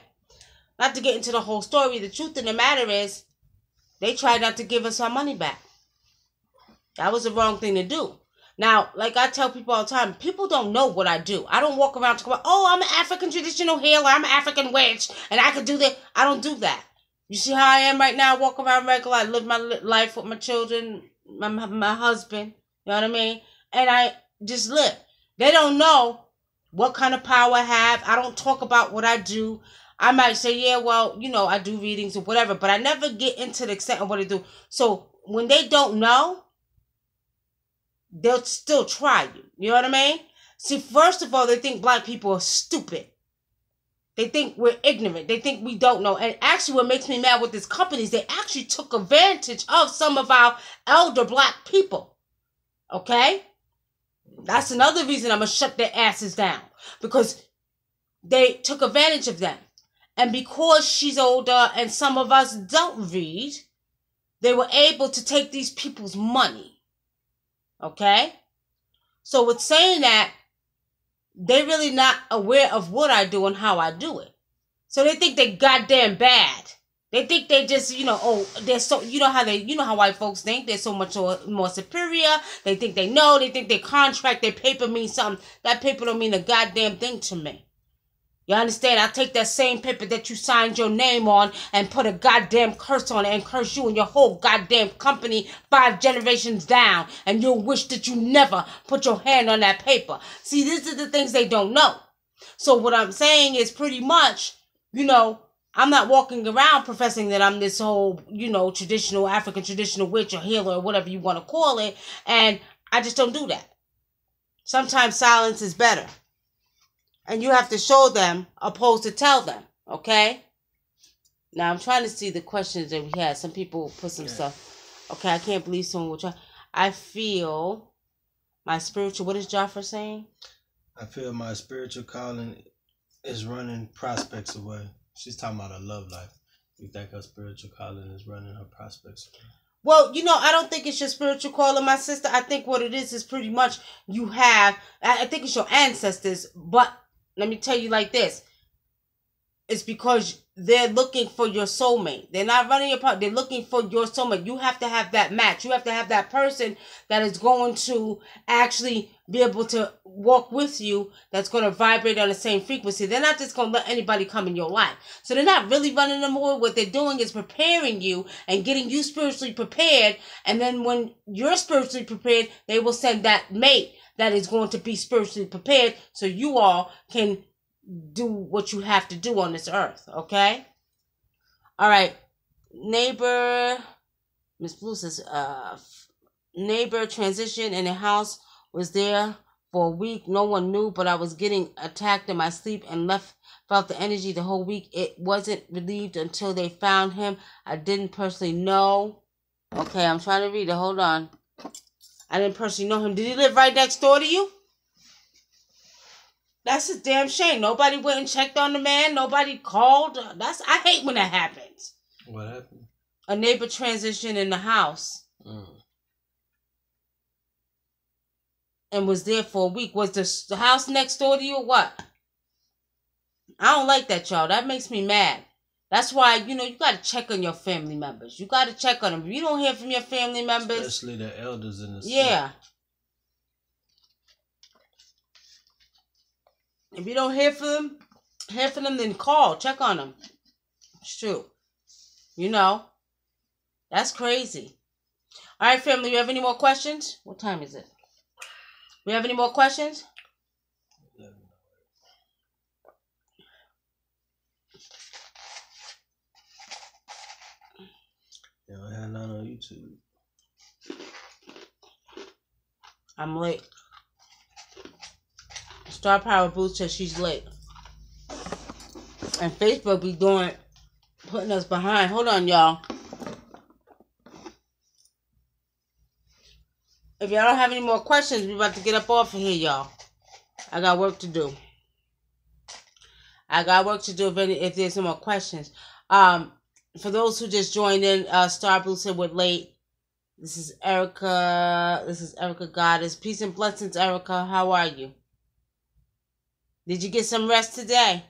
Not to get into the whole story, the truth of the matter is, they tried not to give us our money back. That was the wrong thing to do. Now, like I tell people all the time, people don't know what I do. I don't walk around talking about, oh, I'm an African traditional healer, I'm an African witch, and I can do that. I don't do that. You see how I am right now? I walk around regular. I live my life with my children, my husband. You know what I mean? And I just live. They don't know what kind of power I have. I don't talk about what I do. I might say, yeah, well, I do readings or whatever, but I never get into the extent of what I do. So when they don't know, they'll still try you. You know what I mean? See, first of all, they think black people are stupid. They think we're ignorant. They think we don't know. And actually what makes me mad with this company is they actually took advantage of some of our elder black people. Okay? That's another reason I'm going to shut their asses down. Because they took advantage of them. And because she's older and some of us don't read, they were able to take these people's money. Okay? So with saying that, they're really not aware of what I do and how I do it. So they think they goddamn bad. They think they just, they're so, how white folks think. They're so much more superior. They think they know. They think their contract, their paper means something. That paper don't mean a goddamn thing to me. You understand? I'll take that same paper that you signed your name on and put a goddamn curse on it and curse you and your whole goddamn company 5 generations down. And you'll wish that you never put your hand on that paper. See, these are the things they don't know. So what I'm saying is pretty much, I'm not walking around professing that I'm this whole, traditional, African traditional witch or healer or whatever you want to call it. And I just don't do that. Sometimes silence is better. And you have to show them opposed to tell them, okay? Now, I'm trying to see the questions that we had. Some people put some stuff. Okay, I can't believe someone will try. I feel my spiritual... What is Jaffa saying? I feel my spiritual calling is running prospects away. She's talking about her love life. You think her spiritual calling is running her prospects away? Well, I don't think it's your spiritual calling, my sister. I think what it is pretty much you have... I think it's your ancestors, but... Let me tell you like this. It's because they're looking for your soulmate. They're not running your part. They're looking for your soulmate. You have to have that match. You have to have that person that is going to actually be able to walk with you, that's going to vibrate on the same frequency. They're not just going to let anybody come in your life. So they're not really running them away. What they're doing is preparing you and getting you spiritually prepared. And then when you're spiritually prepared, they will send that mate that is going to be spiritually prepared so you all can do what you have to do on this earth, okay? All right. Neighbor, Miss Blue says, neighbor transition in the house, was there for a week. No one knew, but I was getting attacked in my sleep and felt the energy the whole week. It wasn't relieved until they found him. I didn't personally know. Okay, I'm trying to read it. Hold on. I didn't personally know him. Did he live right next door to you? That's a damn shame. Nobody went and checked on the man. Nobody called. I hate when that happens. What happened? a neighbor transitioned in the house and was there for a week. Was the house next door to you or what? I don't like that, y'all. That makes me mad. That's why, you got to check on your family members. You got to check on them. If you don't hear from your family members... Especially the elders in the city. Yeah. If you don't hear from them, then call. Check on them. It's true. That's crazy. All right, family, you have any more questions? What time is it? We have any more questions? They don't have none on YouTube. I'm late. Star Power Booth says she's late. And Facebook be putting us behind. Hold on, y'all. If y'all don't have any more questions, we're about to get up off of here, y'all. I got work to do. If there's some more questions. For those who just joined in, Star Blue said we're late. This is Erica. Goddess. Peace and blessings, Erica. How are you? Did you get some rest today?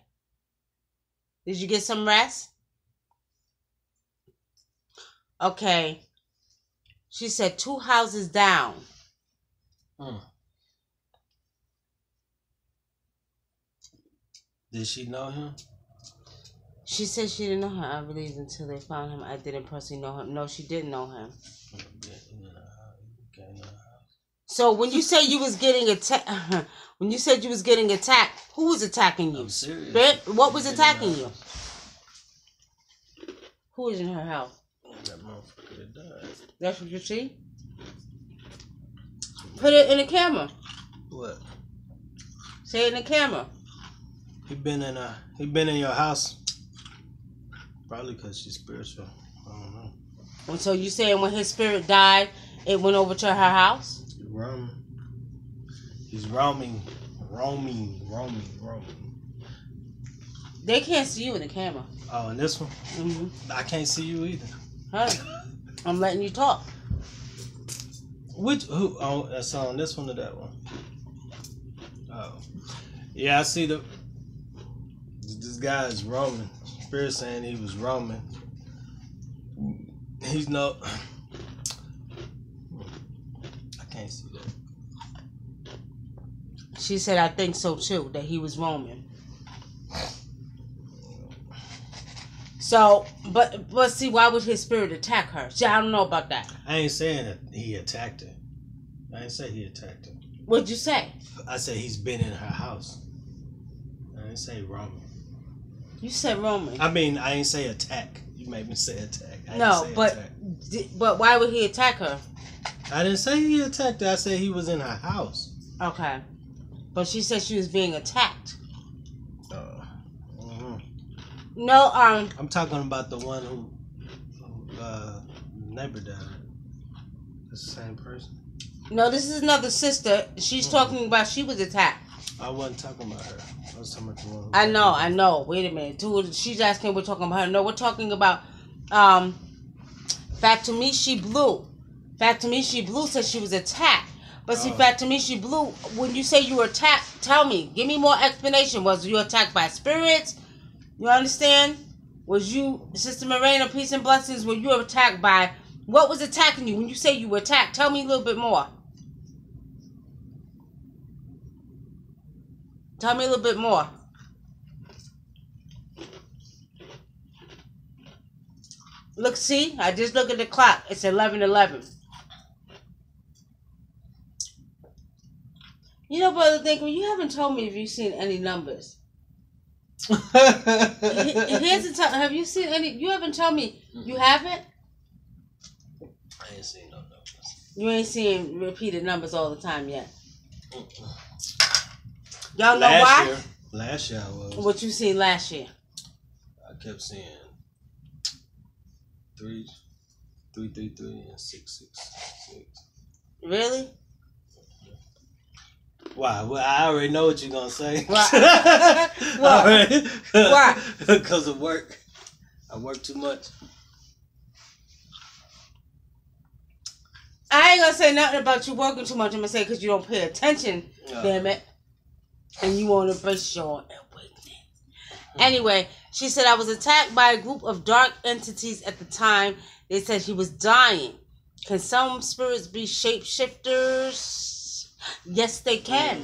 Okay. She said 2 houses down. Did she know him? She said she didn't know him, I believe, until they found him. I didn't personally know him. No, she didn't know him. So when you say you was getting attacked, who was attacking you? I'm serious. What was attacking you? Who was in her house? That motherfucker that died. That's what you see? Put it in the camera. What? Say it in the camera. He been in your house. Probably because she's spiritual. I don't know. And so you saying when his spirit died, it went over to her house? He's roaming. They can't see you in the camera. Oh, in this one? Mm-hmm. I can't see you either. Hey, I'm letting you talk. Who? Oh, that's on this one or that one? Oh. Yeah, I see this guy is roaming. Spirit saying he was roaming. He's no... I can't see that. She said, I think so too, that he was roaming. So, but see, why would his spirit attack her? See, I don't know about that. I ain't saying that he attacked her. I ain't say he attacked her. What'd you say? I said he's been in her house. I didn't say roaming. You said roaming. I mean, I ain't say attack. You made me say attack. No, but why would he attack her? I didn't say he attacked her. I said he was in her house. Okay. But she said she was being attacked. No, I'm talking about the one who neighbor died. It's the same person. No, this is another sister. She's talking about she was attacked. I wasn't talking about her. I was talking about the one. I know. Wait a minute. She's asking we're talking about her. No, we're talking about Fatamishi Blue. Fatamishi Blue said she was attacked. But see, Fatamishi Blue, when you say you were attacked, tell me. Give me more explanation. Was you attacked by spirits? You understand? Was you, Sister Morena, peace and blessings, were you attacked by... What was attacking you when you say you were attacked? Tell me a little bit more. Tell me a little bit more. Look, see? I just look at the clock. It's 11:11. You know, Brother Thinker, you haven't told me if you've seen any numbers. Here's the time. Have you seen any? You haven't told me. You haven't? I ain't seen no numbers. You ain't seen repeated numbers all the time yet. Y'all know why? Last year I was. What you seen last year? I kept seeing 333 and 666. Really? Why? Well, I already know what you're gonna say. Why? Why? Because of work. I work too much. I ain't gonna say nothing about you working too much. I'm gonna say because you don't pay attention, damn it. And you won't embrace your awakening. Anyway, she said, I was attacked by a group of dark entities at the time. They said he was dying. Can some spirits be shapeshifters? Yes, they can.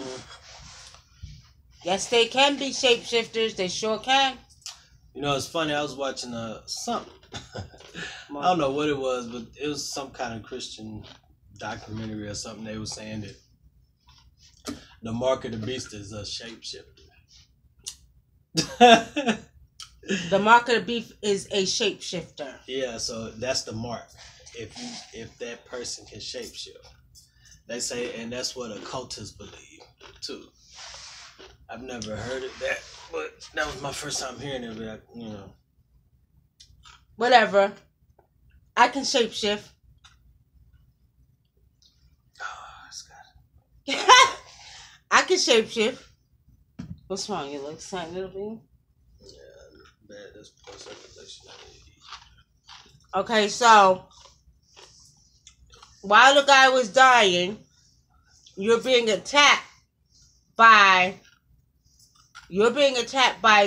Yes, they can be shapeshifters. They sure can. You know, it's funny. I was watching something. I don't know what it was, but it was some kind of Christian documentary or something. They were saying that the mark of the beast is a shapeshifter. The mark of the beast is a shapeshifter. Yeah, so that's the mark. If that person can shapeshift, they say, and that's what occultists believe too. I've never heard of that, but that was my first time hearing it. But you know, whatever. I can shapeshift. Oh, I can shapeshift. What's wrong? You look something, little bit? Yeah, bad. That's poor circulation. Okay, so while the guy was dying, you're being attacked by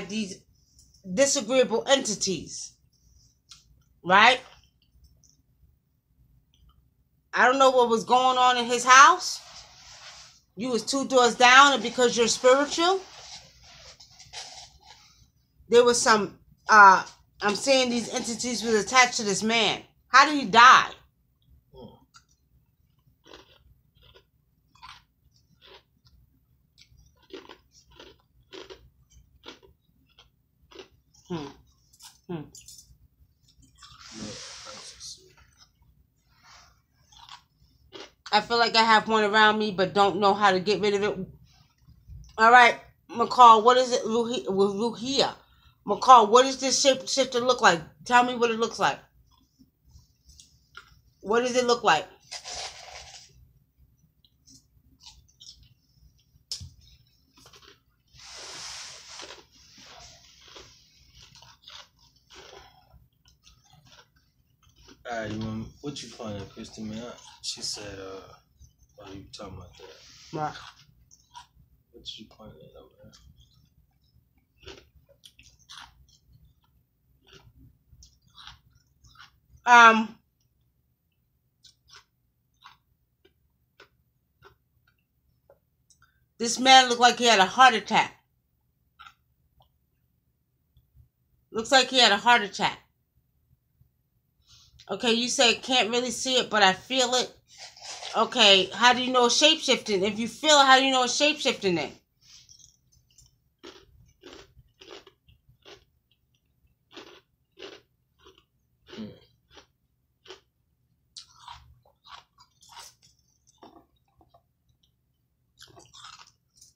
these disagreeable entities, right? I don't know what was going on in his house. You was 2 doors down, and because you're spiritual, there was some, I'm saying these entities was attached to this man. How did he die? I feel like I have one around me, but don't know how to get rid of it. All right, McCall, what is it? Ruhia. McCall, what does this shapeshifter look like? Tell me what it looks like. What does it look like? Alright, what you finding, Christy, man? She said, while you talking about that. Right. What you pointing at over there? This man looked like he had a heart attack. Looks like he had a heart attack. Okay, you say can't really see it, but I feel it. Okay, how do you know it's shapeshifting? If you feel it, how do you know it's shapeshifting then?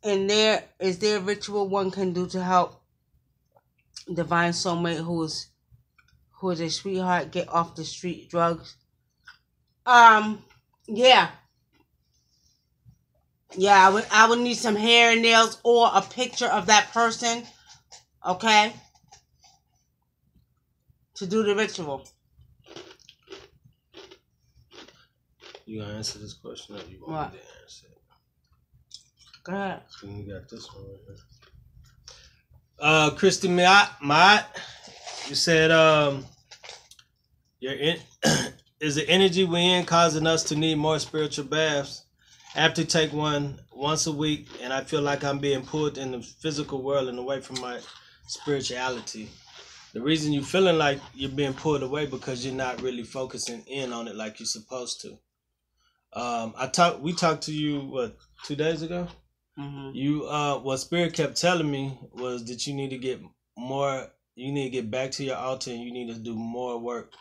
And there is there a ritual one can do to help divine soulmate who is a sweetheart get off the street drugs? Yeah. Yeah, I would need some hair and nails or a picture of that person, okay, to do the ritual. You gonna answer this question or you want me to answer it? Go ahead. You got this one right here. Christy Mott, you said is the energy we in causing us to need more spiritual baths? I have to take one once a week, and I feel like I'm being pulled in the physical world and away from my spirituality. The reason you're feeling like you're being pulled away because you're not really focusing in on it like you're supposed to. We talked to you what 2 days ago. Mm-hmm. You what Spirit kept telling me was that you need to get more. You need to get back to your altar and you need to do more work.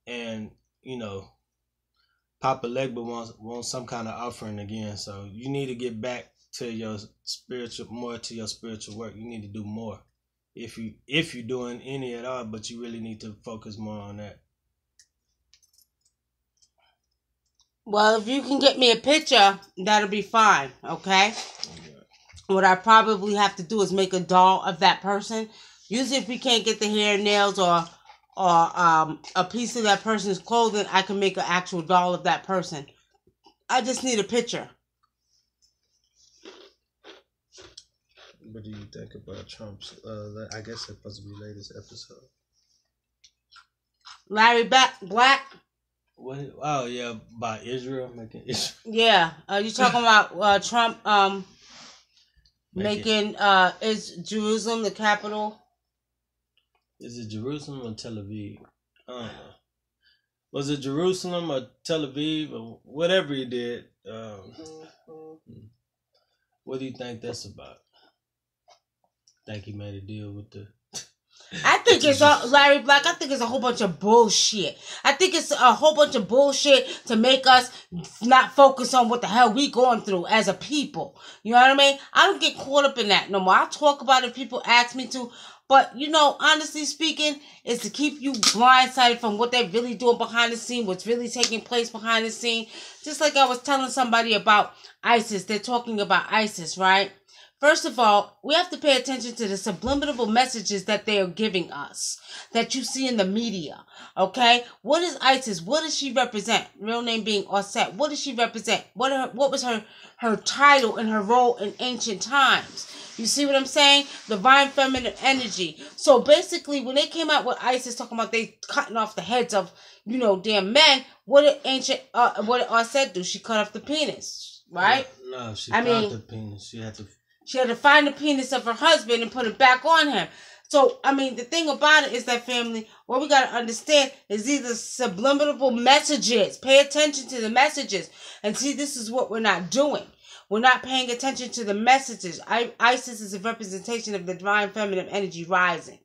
And you know, Papa Legba wants some kind of offering again. So you need to get back to your spiritual work. You need to do more. If you're doing any at all, but you really need to focus more on that. Well, if you can get me a picture, that'll be fine, okay? What I probably have to do is make a doll of that person. Usually if we can't get the hair, nails, or a piece of that person's clothing, I can make an actual doll of that person. I just need a picture. What do you think about Trump's? I guess it's supposed to be latest episode. Larry Black. What? Oh yeah, about Israel making Israel. Yeah, you talking about Trump making is Jerusalem the capital? Is it Jerusalem or Tel Aviv? I don't know. Was it Jerusalem or Tel Aviv or whatever he did? What do you think that's about? Think he made a deal with the... I think it's Larry Black. I think it's a whole bunch of bullshit. I think it's a whole bunch of bullshit to make us not focus on what the hell we going through as a people. You know what I mean? I don't get caught up in that no more. I'll talk about it if people ask me to. But, you know, honestly speaking, it's to keep you blindsided from what they're really doing behind the scene, what's really taking place behind the scene. Just like I was telling somebody about ISIS. They're talking about ISIS, right? First of all, we have to pay attention to the subliminal messages that they are giving us, that you see in the media, okay? What is ISIS? What does she represent? Real name being Osset. What does she represent? What was her title and her role in ancient times? You see what I'm saying? Divine feminine energy. So basically, when they came out with ISIS talking about they cutting off the heads of, you know, damn men, what did Osset do? She cut off the penis, right? No, she cut off the penis. She had to find the penis of her husband and put it back on him. So, I mean, the thing about it is that, family, what we got to understand is these are subliminal messages. Pay attention to the messages. And see, this is what we're not doing. We're not paying attention to the messages. ISIS is a representation of the divine feminine energy rising.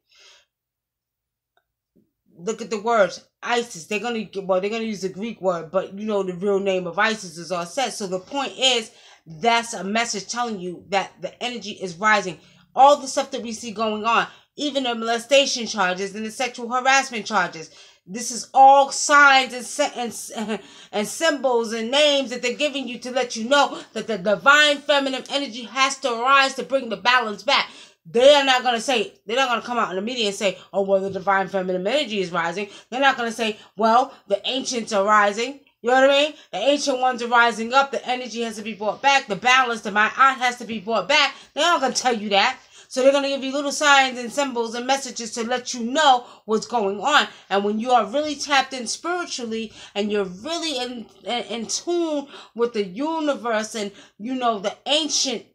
Look at the words. ISIS. They're gonna use the Greek word, but you know the real name of ISIS is all set. So the point is, that's a message telling you that the energy is rising. All the stuff that we see going on, even the molestation charges and the sexual harassment charges. This is all signs and symbols and names that they're giving you to let you know that the divine feminine energy has to rise to bring the balance back. They're not going to come out in the media and say, oh, well, the divine feminine energy is rising. They're not going to say, well, the ancients are rising. You know what I mean? The ancient ones are rising up. The energy has to be brought back. The balance, the mind has to be brought back. They're not going to tell you that. So they're going to give you little signs and symbols and messages to let you know what's going on. And when you are really tapped in spiritually and you're really in tune with the universe and, you know, the ancient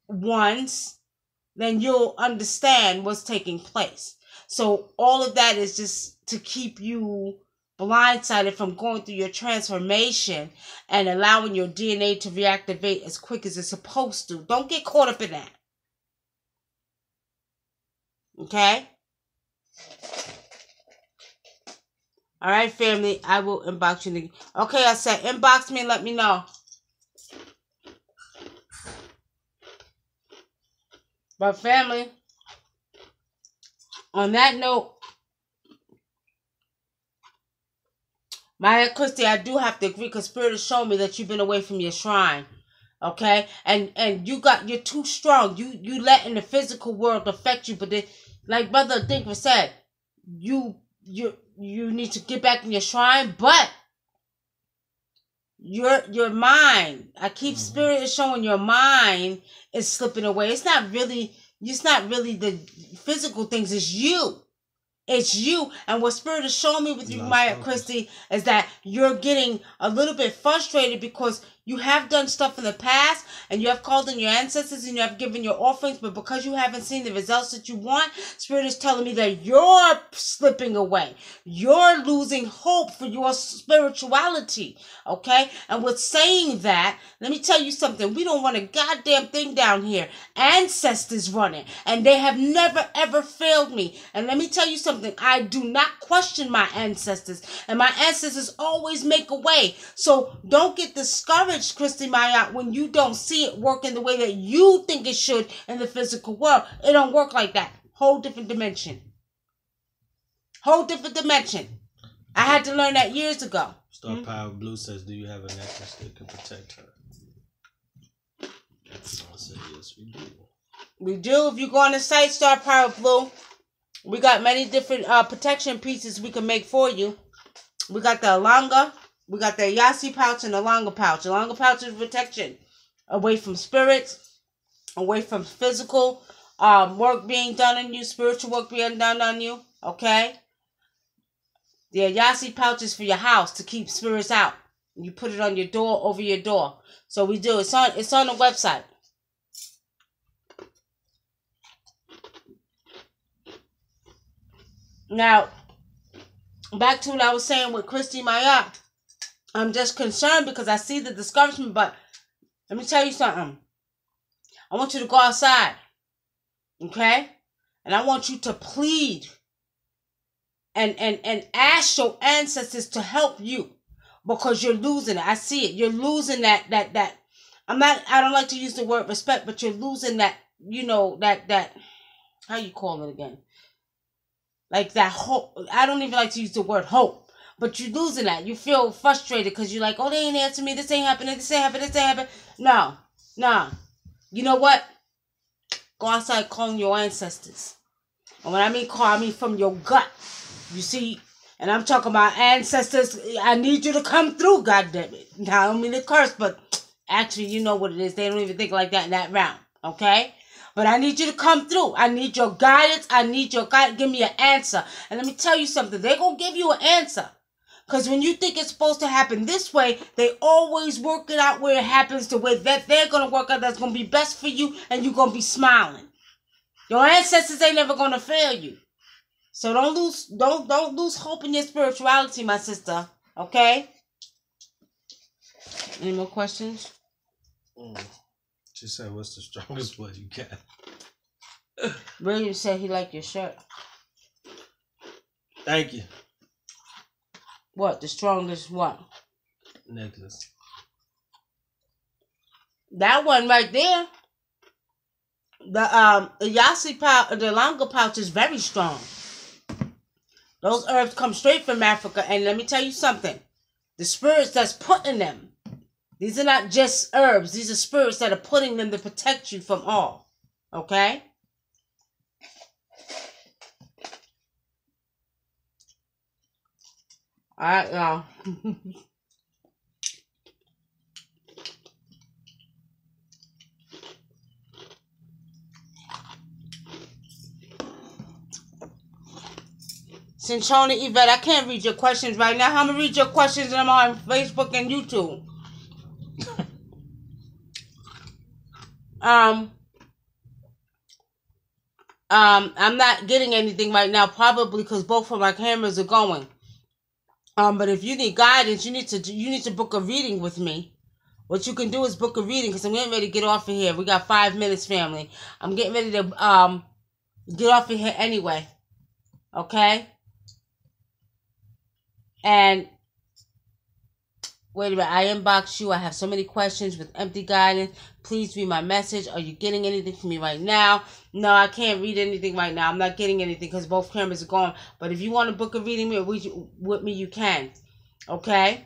ones, then you'll understand what's taking place. So all of that is just to keep you blindsided from going through your transformation and allowing your DNA to reactivate as quick as it's supposed to. Don't get caught up in that. Okay? All right, family. I will inbox you. Okay, I said inbox me and let me know. But family, on that note, Maya Christie, I do have to agree because Spirit has shown me that you've been away from your shrine. Okay? And you're too strong. You letting the physical world affect you, but like Brother Dinkler said, you need to get back in your shrine, but your mind, I keep Spirit is showing your mind is slipping away. It's not really the physical things, it's you. It's you. And what Spirit is showing me with you, Maya Christie, is that you're getting a little bit frustrated because you have done stuff in the past and you have called in your ancestors and you have given your offerings, but because you haven't seen the results that you want, Spirit is telling me that you're slipping away. You're losing hope for your spirituality. Okay? And with saying that, let me tell you something. We don't run a goddamn thing down here. Ancestors run it. And they have never ever failed me. And let me tell you something. I do not question my ancestors. And my ancestors always make a way. So don't get discouraged, Christy Maya, when you don't see it working the way that you think it should in the physical world. It don't work like that. Whole different dimension. Whole different dimension. I had to learn that years ago. Star Power Blue says, do you have a necklace that can protect her? I said, yes, we do. We do. If you go on the site, Star Power Blue, We got many different protection pieces we can make for you. We got the Alanga. We got the Yasi pouch and the Alanga pouch. The Alanga pouch is protection. Away from spirits. Away from physical work being done on you. Spiritual work being done on you. Okay? The Yasi pouch is for your house to keep spirits out. You put it on your door, over your door. So we do. It's on the website. Now, back to what I was saying with Christy Maya. I'm just concerned because I see the discouragement, but let me tell you something. I want you to go outside. Okay? And I want you to plead and ask your ancestors to help you because you're losing it. I see it. You're losing that I don't like to use the word respect, but you're losing that, that how you call it again? Like that hope. I don't even like to use the word hope, but you're losing that. You feel frustrated because you're like, oh, they ain't answering me. This ain't happening. This ain't happening. This ain't happening. No. You know what? Go outside calling your ancestors. And when I mean call, I mean from your gut. You see? And I'm talking about ancestors. I need you to come through, goddammit. Now, I don't mean to curse, but actually, you know what it is. They don't even think like that in that round. Okay? But I need you to come through. I need your guidance. Give me an answer. And let me tell you something. They're going to give you an answer. Because when you think it's supposed to happen this way, they always work it out where it happens the way that they're going to work out that's going to be best for you. And you're going to be smiling. Your ancestors ain't never going to fail you. So don't lose hope in your spirituality, my sister. Okay? Any more questions? She said, what's the strongest one you got? William said he liked your shirt. Thank you. What? The strongest what? Necklace. That one right there. The Yasi pouch, the Langa pouch is very strong. Those herbs come straight from Africa. And let me tell you something. The spirits that's putting them. These are not just herbs. These are spirits that are putting them to protect you from all. Okay? Alright, y'all. Cinchona Yvette, I can't read your questions right now. I'm going to read your questions and I'm on Facebook and YouTube. I'm not getting anything right now, probably because both of my cameras are going. But if you need guidance, you need to book a reading with me. What you can do is book a reading because I'm getting ready to get off of here. We got 5 minutes, family. I'm getting ready to get off of here anyway. Okay? And wait a minute, I inboxed you. I have so many questions with empty guidance. Please read my message. Are you getting anything from me right now? No, I can't read anything right now. I'm not getting anything because both cameras are gone. But if you want to book a reading with me, you can. Okay?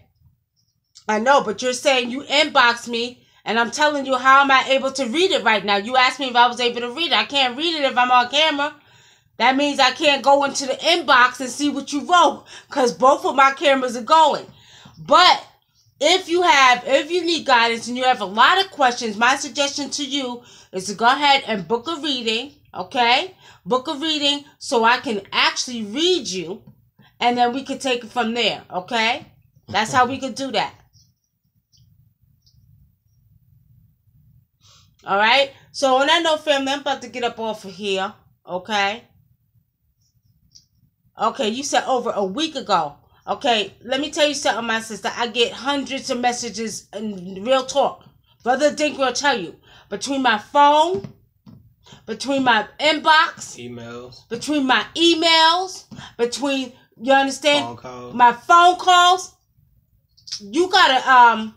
I know, but you're saying you inboxed me, and I'm telling you how am I able to read it right now. You asked me if I was able to read it. I can't read it if I'm on camera. That means I can't go into the inbox and see what you wrote because both of my cameras are going. But if you need guidance and you have a lot of questions, my suggestion to you is to go ahead and book a reading, okay? Book a reading so I can actually read you, and then we can take it from there, okay? That's how we could do that. All right? So on that note, family, I'm about to get up off of here, okay? Okay, you said over a week ago. Okay, let me tell you something, my sister. I get hundreds of messages in real talk. Brother Dink will tell you. Between my phone, between my inbox, between my emails, between, you understand? Phone calls. My phone calls. You gotta, I'm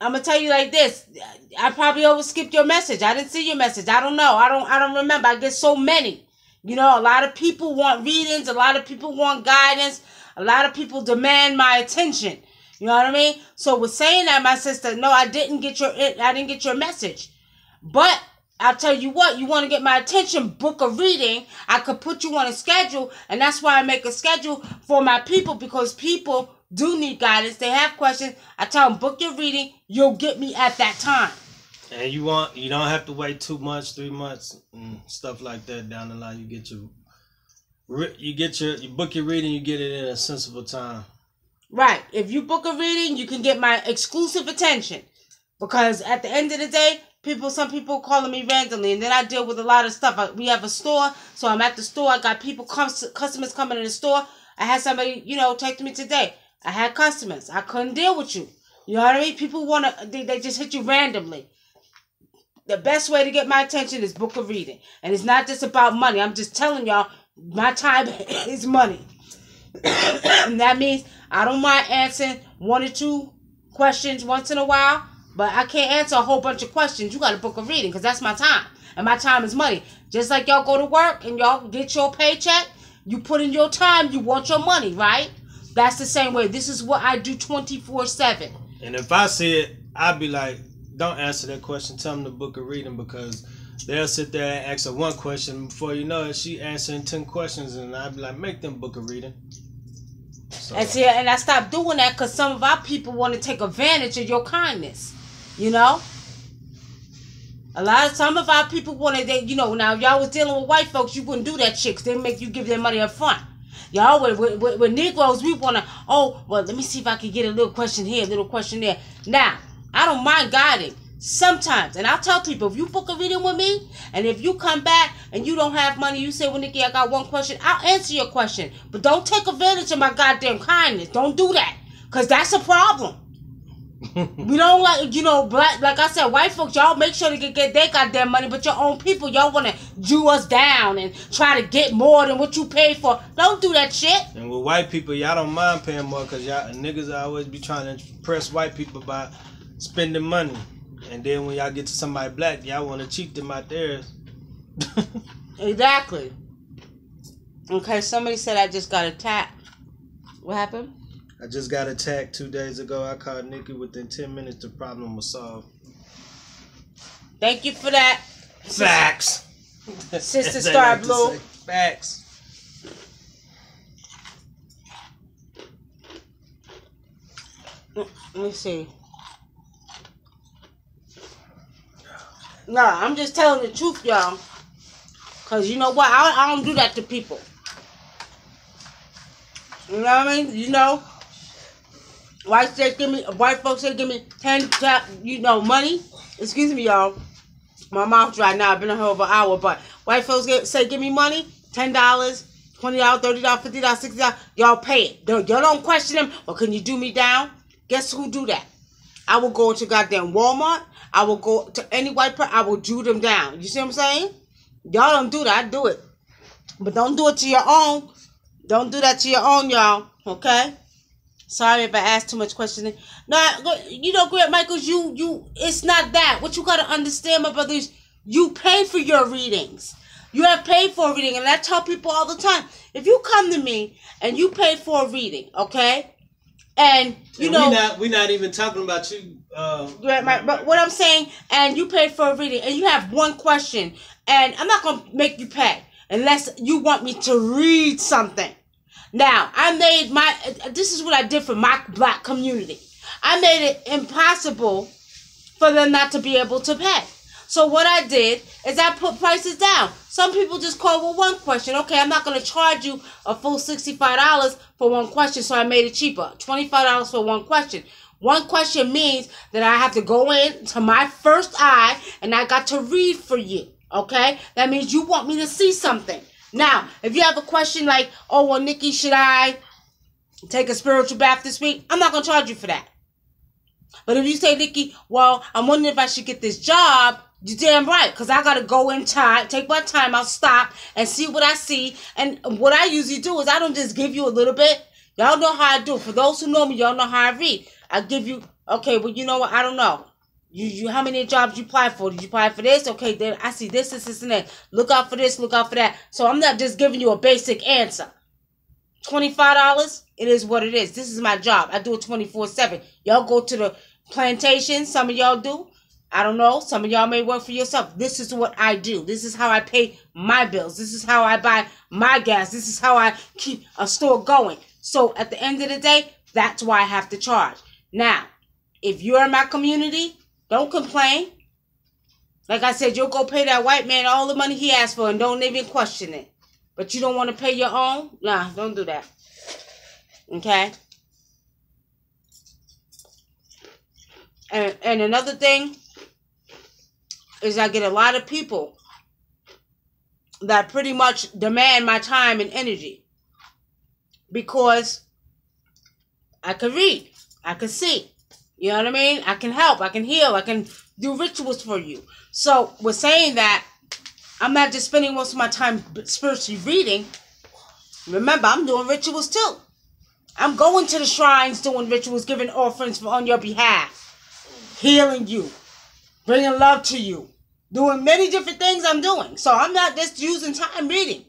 gonna tell you like this. I probably overskipped your message. I didn't see your message. I don't know. I don't remember. I get so many. You know, a lot of people want readings. A lot of people want guidance. A lot of people demand my attention. You know what I mean? So with saying that, my sister, no, I didn't get your message. But I'll tell you what, you want to get my attention, book a reading. I could put you on a schedule, and that's why I make a schedule for my people, because people do need guidance. They have questions. I tell them, book your reading. You'll get me at that time. And you don't have to wait 2 months, 3 months, and stuff like that down the line. You book your reading, you get it in a sensible time. Right. If you book a reading, you can get my exclusive attention. Because at the end of the day, some people calling me randomly, and then I deal with a lot of stuff. We have a store, so I'm at the store. I got customers coming in the store. I had somebody, text me today. I had customers. I couldn't deal with you. You know what I mean? People they just hit you randomly. The best way to get my attention is book a reading. And it's not just about money. I'm just telling y'all, my time is money. And that means I don't mind answering 1 or 2 questions once in a while. But I can't answer a whole bunch of questions. You got to book a reading, because that's my time. And my time is money. Just like y'all go to work and y'all get your paycheck, you put in your time, you want your money, right? That's the same way. This is what I do 24/7. And if I see it, I'll be like, don't answer that question. Tell them to book a reading, because they'll sit there and ask her 1 question. Before you know it, she answering 10 questions. And I'll be like, make them book a reading. So. And I stopped doing that because some of our people want to take advantage of your kindness. Some of our people wanted, now if y'all was dealing with white folks, you wouldn't do that shit, because they make you give them money up front. Y'all, with Negroes, we want to, let me see if I can get a little question here, a little question there. Now, I don't mind guiding sometimes. And I'll tell people, if you book a reading with me, and if you come back and you don't have money, you say, well, Nikki, I got 1 question, I'll answer your question. But don't take advantage of my goddamn kindness. Don't do that, because that's a problem. We don't black, like I said, white folks, y'all make sure to get their goddamn money, but your own people, y'all want to Jew us down and try to get more than what you paid for. Don't do that shit. And with white people, y'all don't mind paying more, because y'all niggas always be trying to impress white people by spending money. And then when y'all get to somebody black, y'all want to cheat them out theirs. Exactly. Okay, somebody said I just got attacked. What happened? I just got attacked 2 days ago. I called Nikki. Within 10 minutes, the problem was solved. Thank you for that. Facts. Sister Star Blue. Facts. Let me see. Nah, I'm just telling the truth, y'all. Because you know what? I don't do that to people. You know what I mean? White folks say give me 10, money. Excuse me, y'all. My mouth dry now. I've been on here over an hour, but white folks say give me money, $10, $20, $30, $50, $60. Y'all pay it. Y'all don't question them. Well, can you do me down? Guess who do that? I will go to goddamn Walmart. I will go to any white person. I will do them down. You see what I'm saying? Y'all don't do that. I do it. But don't do it to your own. Don't do that to your own, y'all. Okay? Sorry if I asked too much questioning. No, Grant Michaels, it's not that. What you got to understand, my brother, is you pay for your readings. You have paid for a reading. And I tell people all the time, if you come to me and you pay for a reading, okay? And, we're not even talking about you. But what I'm saying, and you paid for a reading, and you have 1 question, and I'm not going to make you pay unless you want me to read something. Now, this is what I did for my black community. I made it impossible for them not to be able to pay. So what I did is I put prices down. Some people just call with 1 question. Okay, I'm not going to charge you a full $65 for 1 question, so I made it cheaper. $25 for 1 question. 1 question means that I have to go in to my first eye and I got to read for you. Okay? That means you want me to see something. Now, if you have a question like, oh, well, Nikki, should I take a spiritual bath this week? I'm not going to charge you for that. But if you say, Nikki, well, I'm wondering if I should get this job, you're damn right, because I got to go in time, take my time, I'll stop and see what I see. And what I usually do is I don't just give you a little bit. Y'all know how I do. For those who know me, y'all know how I read. I give you, okay, well, you know what? I don't know. You how many jobs you apply for? Did you apply for this? Okay, then I see this, and that. Look out for this, look out for that. So I'm not just giving you a basic answer. $25, it is what it is. This is my job. I do it 24/7. Y'all go to the plantation, some of y'all do. I don't know. Some of y'all may work for yourself. This is what I do. This is how I pay my bills. This is how I buy my gas. This is how I keep a store going. So at the end of the day, that's why I have to charge. Now, if you're in my community, don't complain. Like I said, you'll go pay that white man all the money he asked for and don't even question it. But you don't want to pay your own? Nah, don't do that. Okay? And another thing is I get a lot of people that pretty much demand my time and energy because I can read, I can see, you know what I mean? I can help, I can heal, I can do rituals for you. So with saying that, I'm not just spending most of my time spiritually reading. Remember, I'm doing rituals too. I'm going to the shrines doing rituals, giving offerings on your behalf, healing you, bringing love to you. Doing many different things I'm doing. So I'm not just using time reading.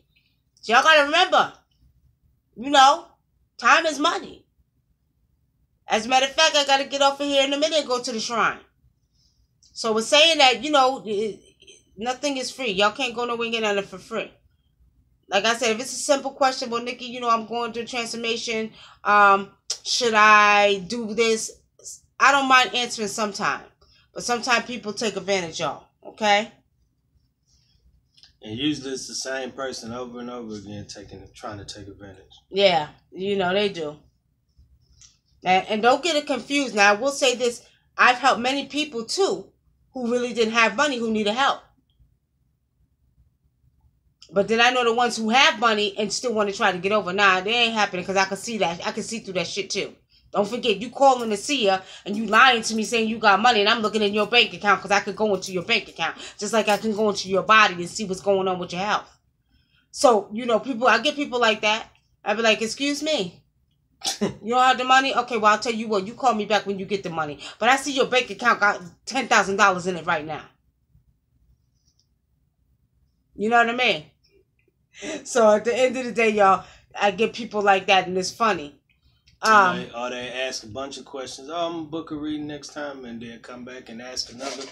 So y'all got to remember, you know, time is money. As a matter of fact, I got to get off of here in a minute and go to the shrine. So we're saying that, you know, nothing is free. Y'all can't go nowhere and get nothing for free. Like I said, if it's a simple question, well, Nikki, you know, I'm going through transformation. Should I do this? I don't mind answering sometimes. But sometimes people take advantage, y'all. Okay? And usually it's the same person over and over again trying to take advantage. Yeah, you know, they do. And don't get it confused. Now, I will say this. I've helped many people, too, who really didn't have money, who needed help. But then I know the ones who have money and still want to try to get over. Nah, they ain't happening because I can see that. I can see through that shit, too. Don't forget, you calling to see her and you lying to me saying you got money and I'm looking in your bank account because I could go into your bank account. Just like I can go into your body and see what's going on with your health. So, you know, I get people like that. I be like, excuse me. You don't have the money? Okay, well, I'll tell you what. You call me back when you get the money. But I see your bank account got $10,000 in it right now. You know what I mean? So at the end of the day, y'all, I get people like that and it's funny. Or they ask a bunch of questions. Oh, I'm going to book a reading next time, and then come back and ask another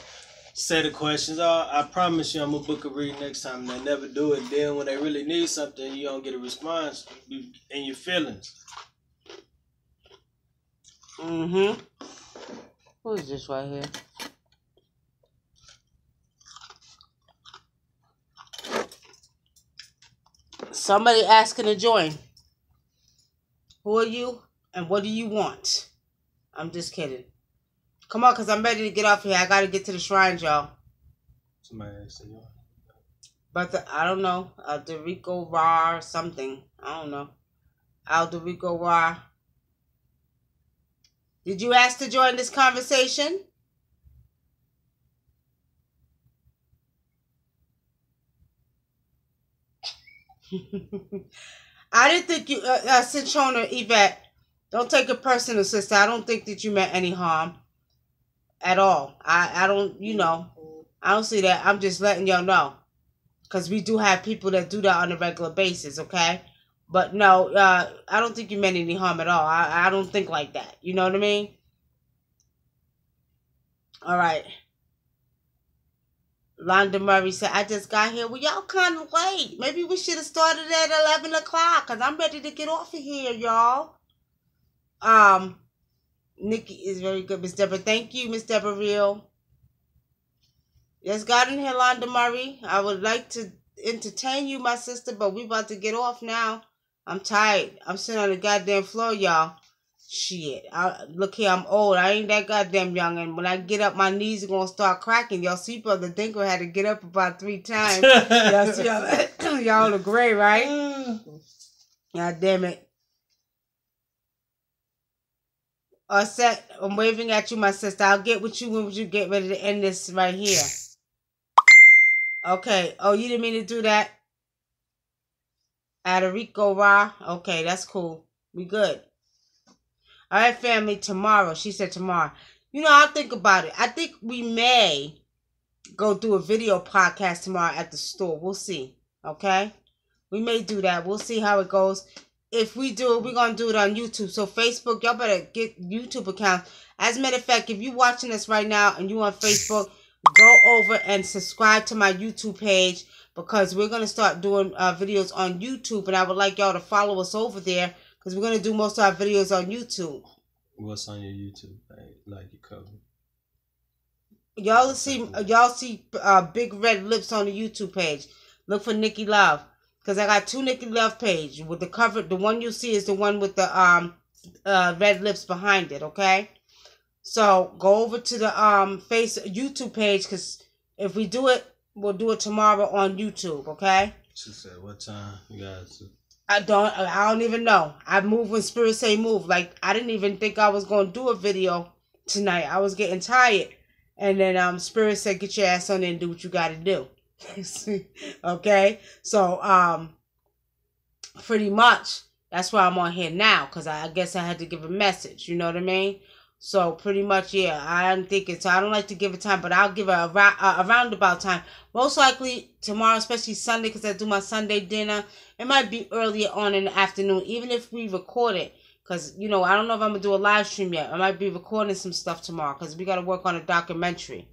set of questions. Oh, I promise you I'm going to book a reading next time. And they never do it. Then when they really need something, you don't get a response in your feelings. Mm-hmm. Who is this right here? Somebody asking to join. Who are you? And what do you want? I'm just kidding. Come on, because I'm ready to get off here. I got to get to the shrines, y'all. Somebody asked you. But I don't know. Dorico Ra or something. I don't know. Alderico Ra. Did you ask to join this conversation? I didn't think you, Cinchona Yvette, don't take it personal, sister. I don't think that you meant any harm at all. I don't, you know, I don't see that. I'm just letting y'all know. Because we do have people that do that on a regular basis, okay? But no, I don't think you meant any harm at all. I don't think like that. You know what I mean? All right. Londa Murray said, I just got here. Well, y'all kind of late. Maybe we should have started at 11 o'clock because I'm ready to get off of here, y'all. Nikki is very good, Miss Deborah. Thank you, Miss Deborah Real. Yes, got in here, Londa Murray. I would like to entertain you, my sister, but we about to get off now. I'm tired. I'm sitting on the goddamn floor, y'all. Shit. Look here, I'm old. I ain't that goddamn young. And when I get up, my knees are going to start cracking. Y'all see Brother Dinko had to get up about 3 times. Y'all see y'all look great, right? God damn it. Set, I'm waving at you, my sister. I'll get with you when you get ready to end this right here. Okay. Oh, you didn't mean to do that? Adarico Ra. Okay, that's cool. We good. All right, family, tomorrow. She said tomorrow. You know, I'll think about it. I think we may go do a video podcast tomorrow at the store. We'll see. Okay? We may do that. We'll see how it goes. If we do it, we're going to do it on YouTube. So Facebook, y'all better get YouTube accounts. As a matter of fact, if you're watching this right now and you on Facebook, go over and subscribe to my YouTube page, because we're going to start doing videos on YouTube, and I would like y'all to follow us over there, because we're going to do most of our videos on YouTube. What's on your YouTube page? Like your cover. Y'all see big red lips on the YouTube page. Look for Nikki Love, because I got 2 Nikki Love page with the cover. The one you see is the one with the red lips behind it. Okay, so go over to the YouTube page, because if we do it, we'll do it tomorrow on YouTube. Okay. She said, "What time you guys?" I don't even know. I move when Spirit say move. Like, I didn't even think I was gonna do a video tonight. I was getting tired. And then Spirit said, get your ass on there and do what you gotta do. Okay? So pretty much that's why I'm on here now, because I guess I had to give a message, you know what I mean? So pretty much, yeah, I'm thinking, so I don't like to give a time, but I'll give a roundabout time. Most likely tomorrow, especially Sunday, because I do my Sunday dinner. It might be earlier on in the afternoon, even if we record it. Because, you know, I don't know if I'm going to do a live stream yet. I might be recording some stuff tomorrow, because we got to work on a documentary.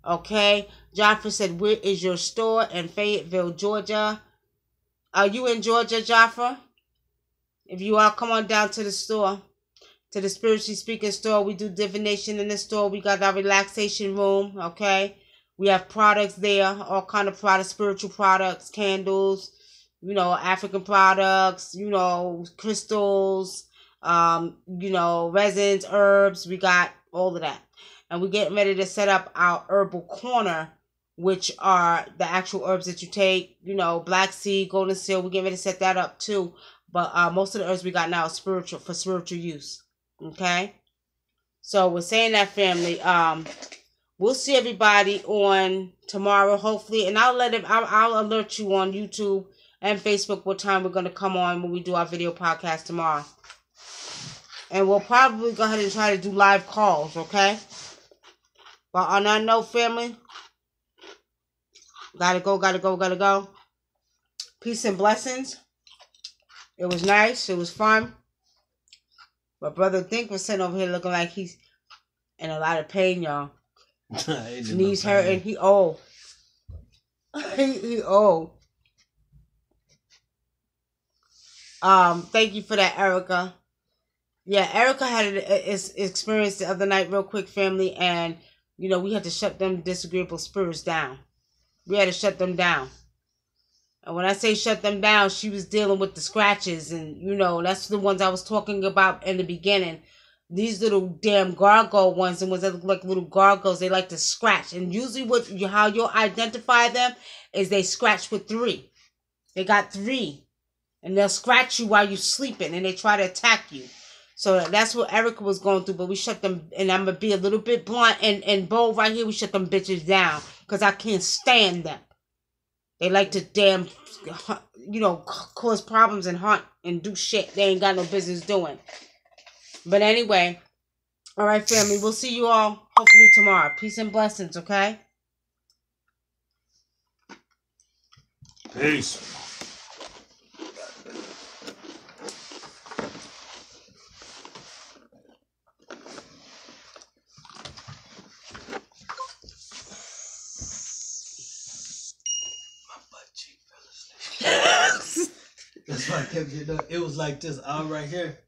Okay? Joffrey said, where is your store? In Fayetteville, Georgia. Are you in Georgia, Joffrey? If you are, come on down to the store. To the Spiritually Speaking store. We do divination in the store. We got our relaxation room. Okay? We have products there. All kind of products. Spiritual products. Candles. You know, African products, you know, crystals, you know, resins, herbs. We got all of that. And we're getting ready to set up our herbal corner, which are the actual herbs that you take, you know, black seed, golden seal. We're getting ready to set that up too. But most of the herbs we got now are spiritual, for spiritual use. Okay? So we're saying that, family. We'll see everybody on tomorrow, hopefully. And I'll alert you on YouTube and Facebook what time we're going to come on when we do our video podcast tomorrow. And we'll probably go ahead and try to do live calls, okay? But on that note, family, gotta go. Peace and blessings. It was nice. It was fun. My brother Think was sitting over here looking like he's in a lot of pain, y'all. Knees hurting. He old. He old. Thank you for that, Erica. Yeah, Erica had an experience the other night, real quick, family, and, you know, we had to shut them disagreeable spirits down. We had to shut them down. And when I say shut them down, she was dealing with the scratches, and, you know, that's the ones I was talking about in the beginning. These little damn gargoyle ones, the ones that look like little gargoyles, they like to scratch. And usually how you'll identify them is they scratch with 3. They got 3. And they'll scratch you while you're sleeping, and they try to attack you. So that's what Erica was going through, but we shut them, and I'm going to be a little bit blunt and bold right here, we shut them bitches down, because I can't stand them. They like to damn, you know, cause problems and hunt and do shit they ain't got no business doing. But anyway, all right, family, we'll see you all hopefully tomorrow. Peace and blessings, okay? Peace. That's why I kept getting up. It was like this all right here.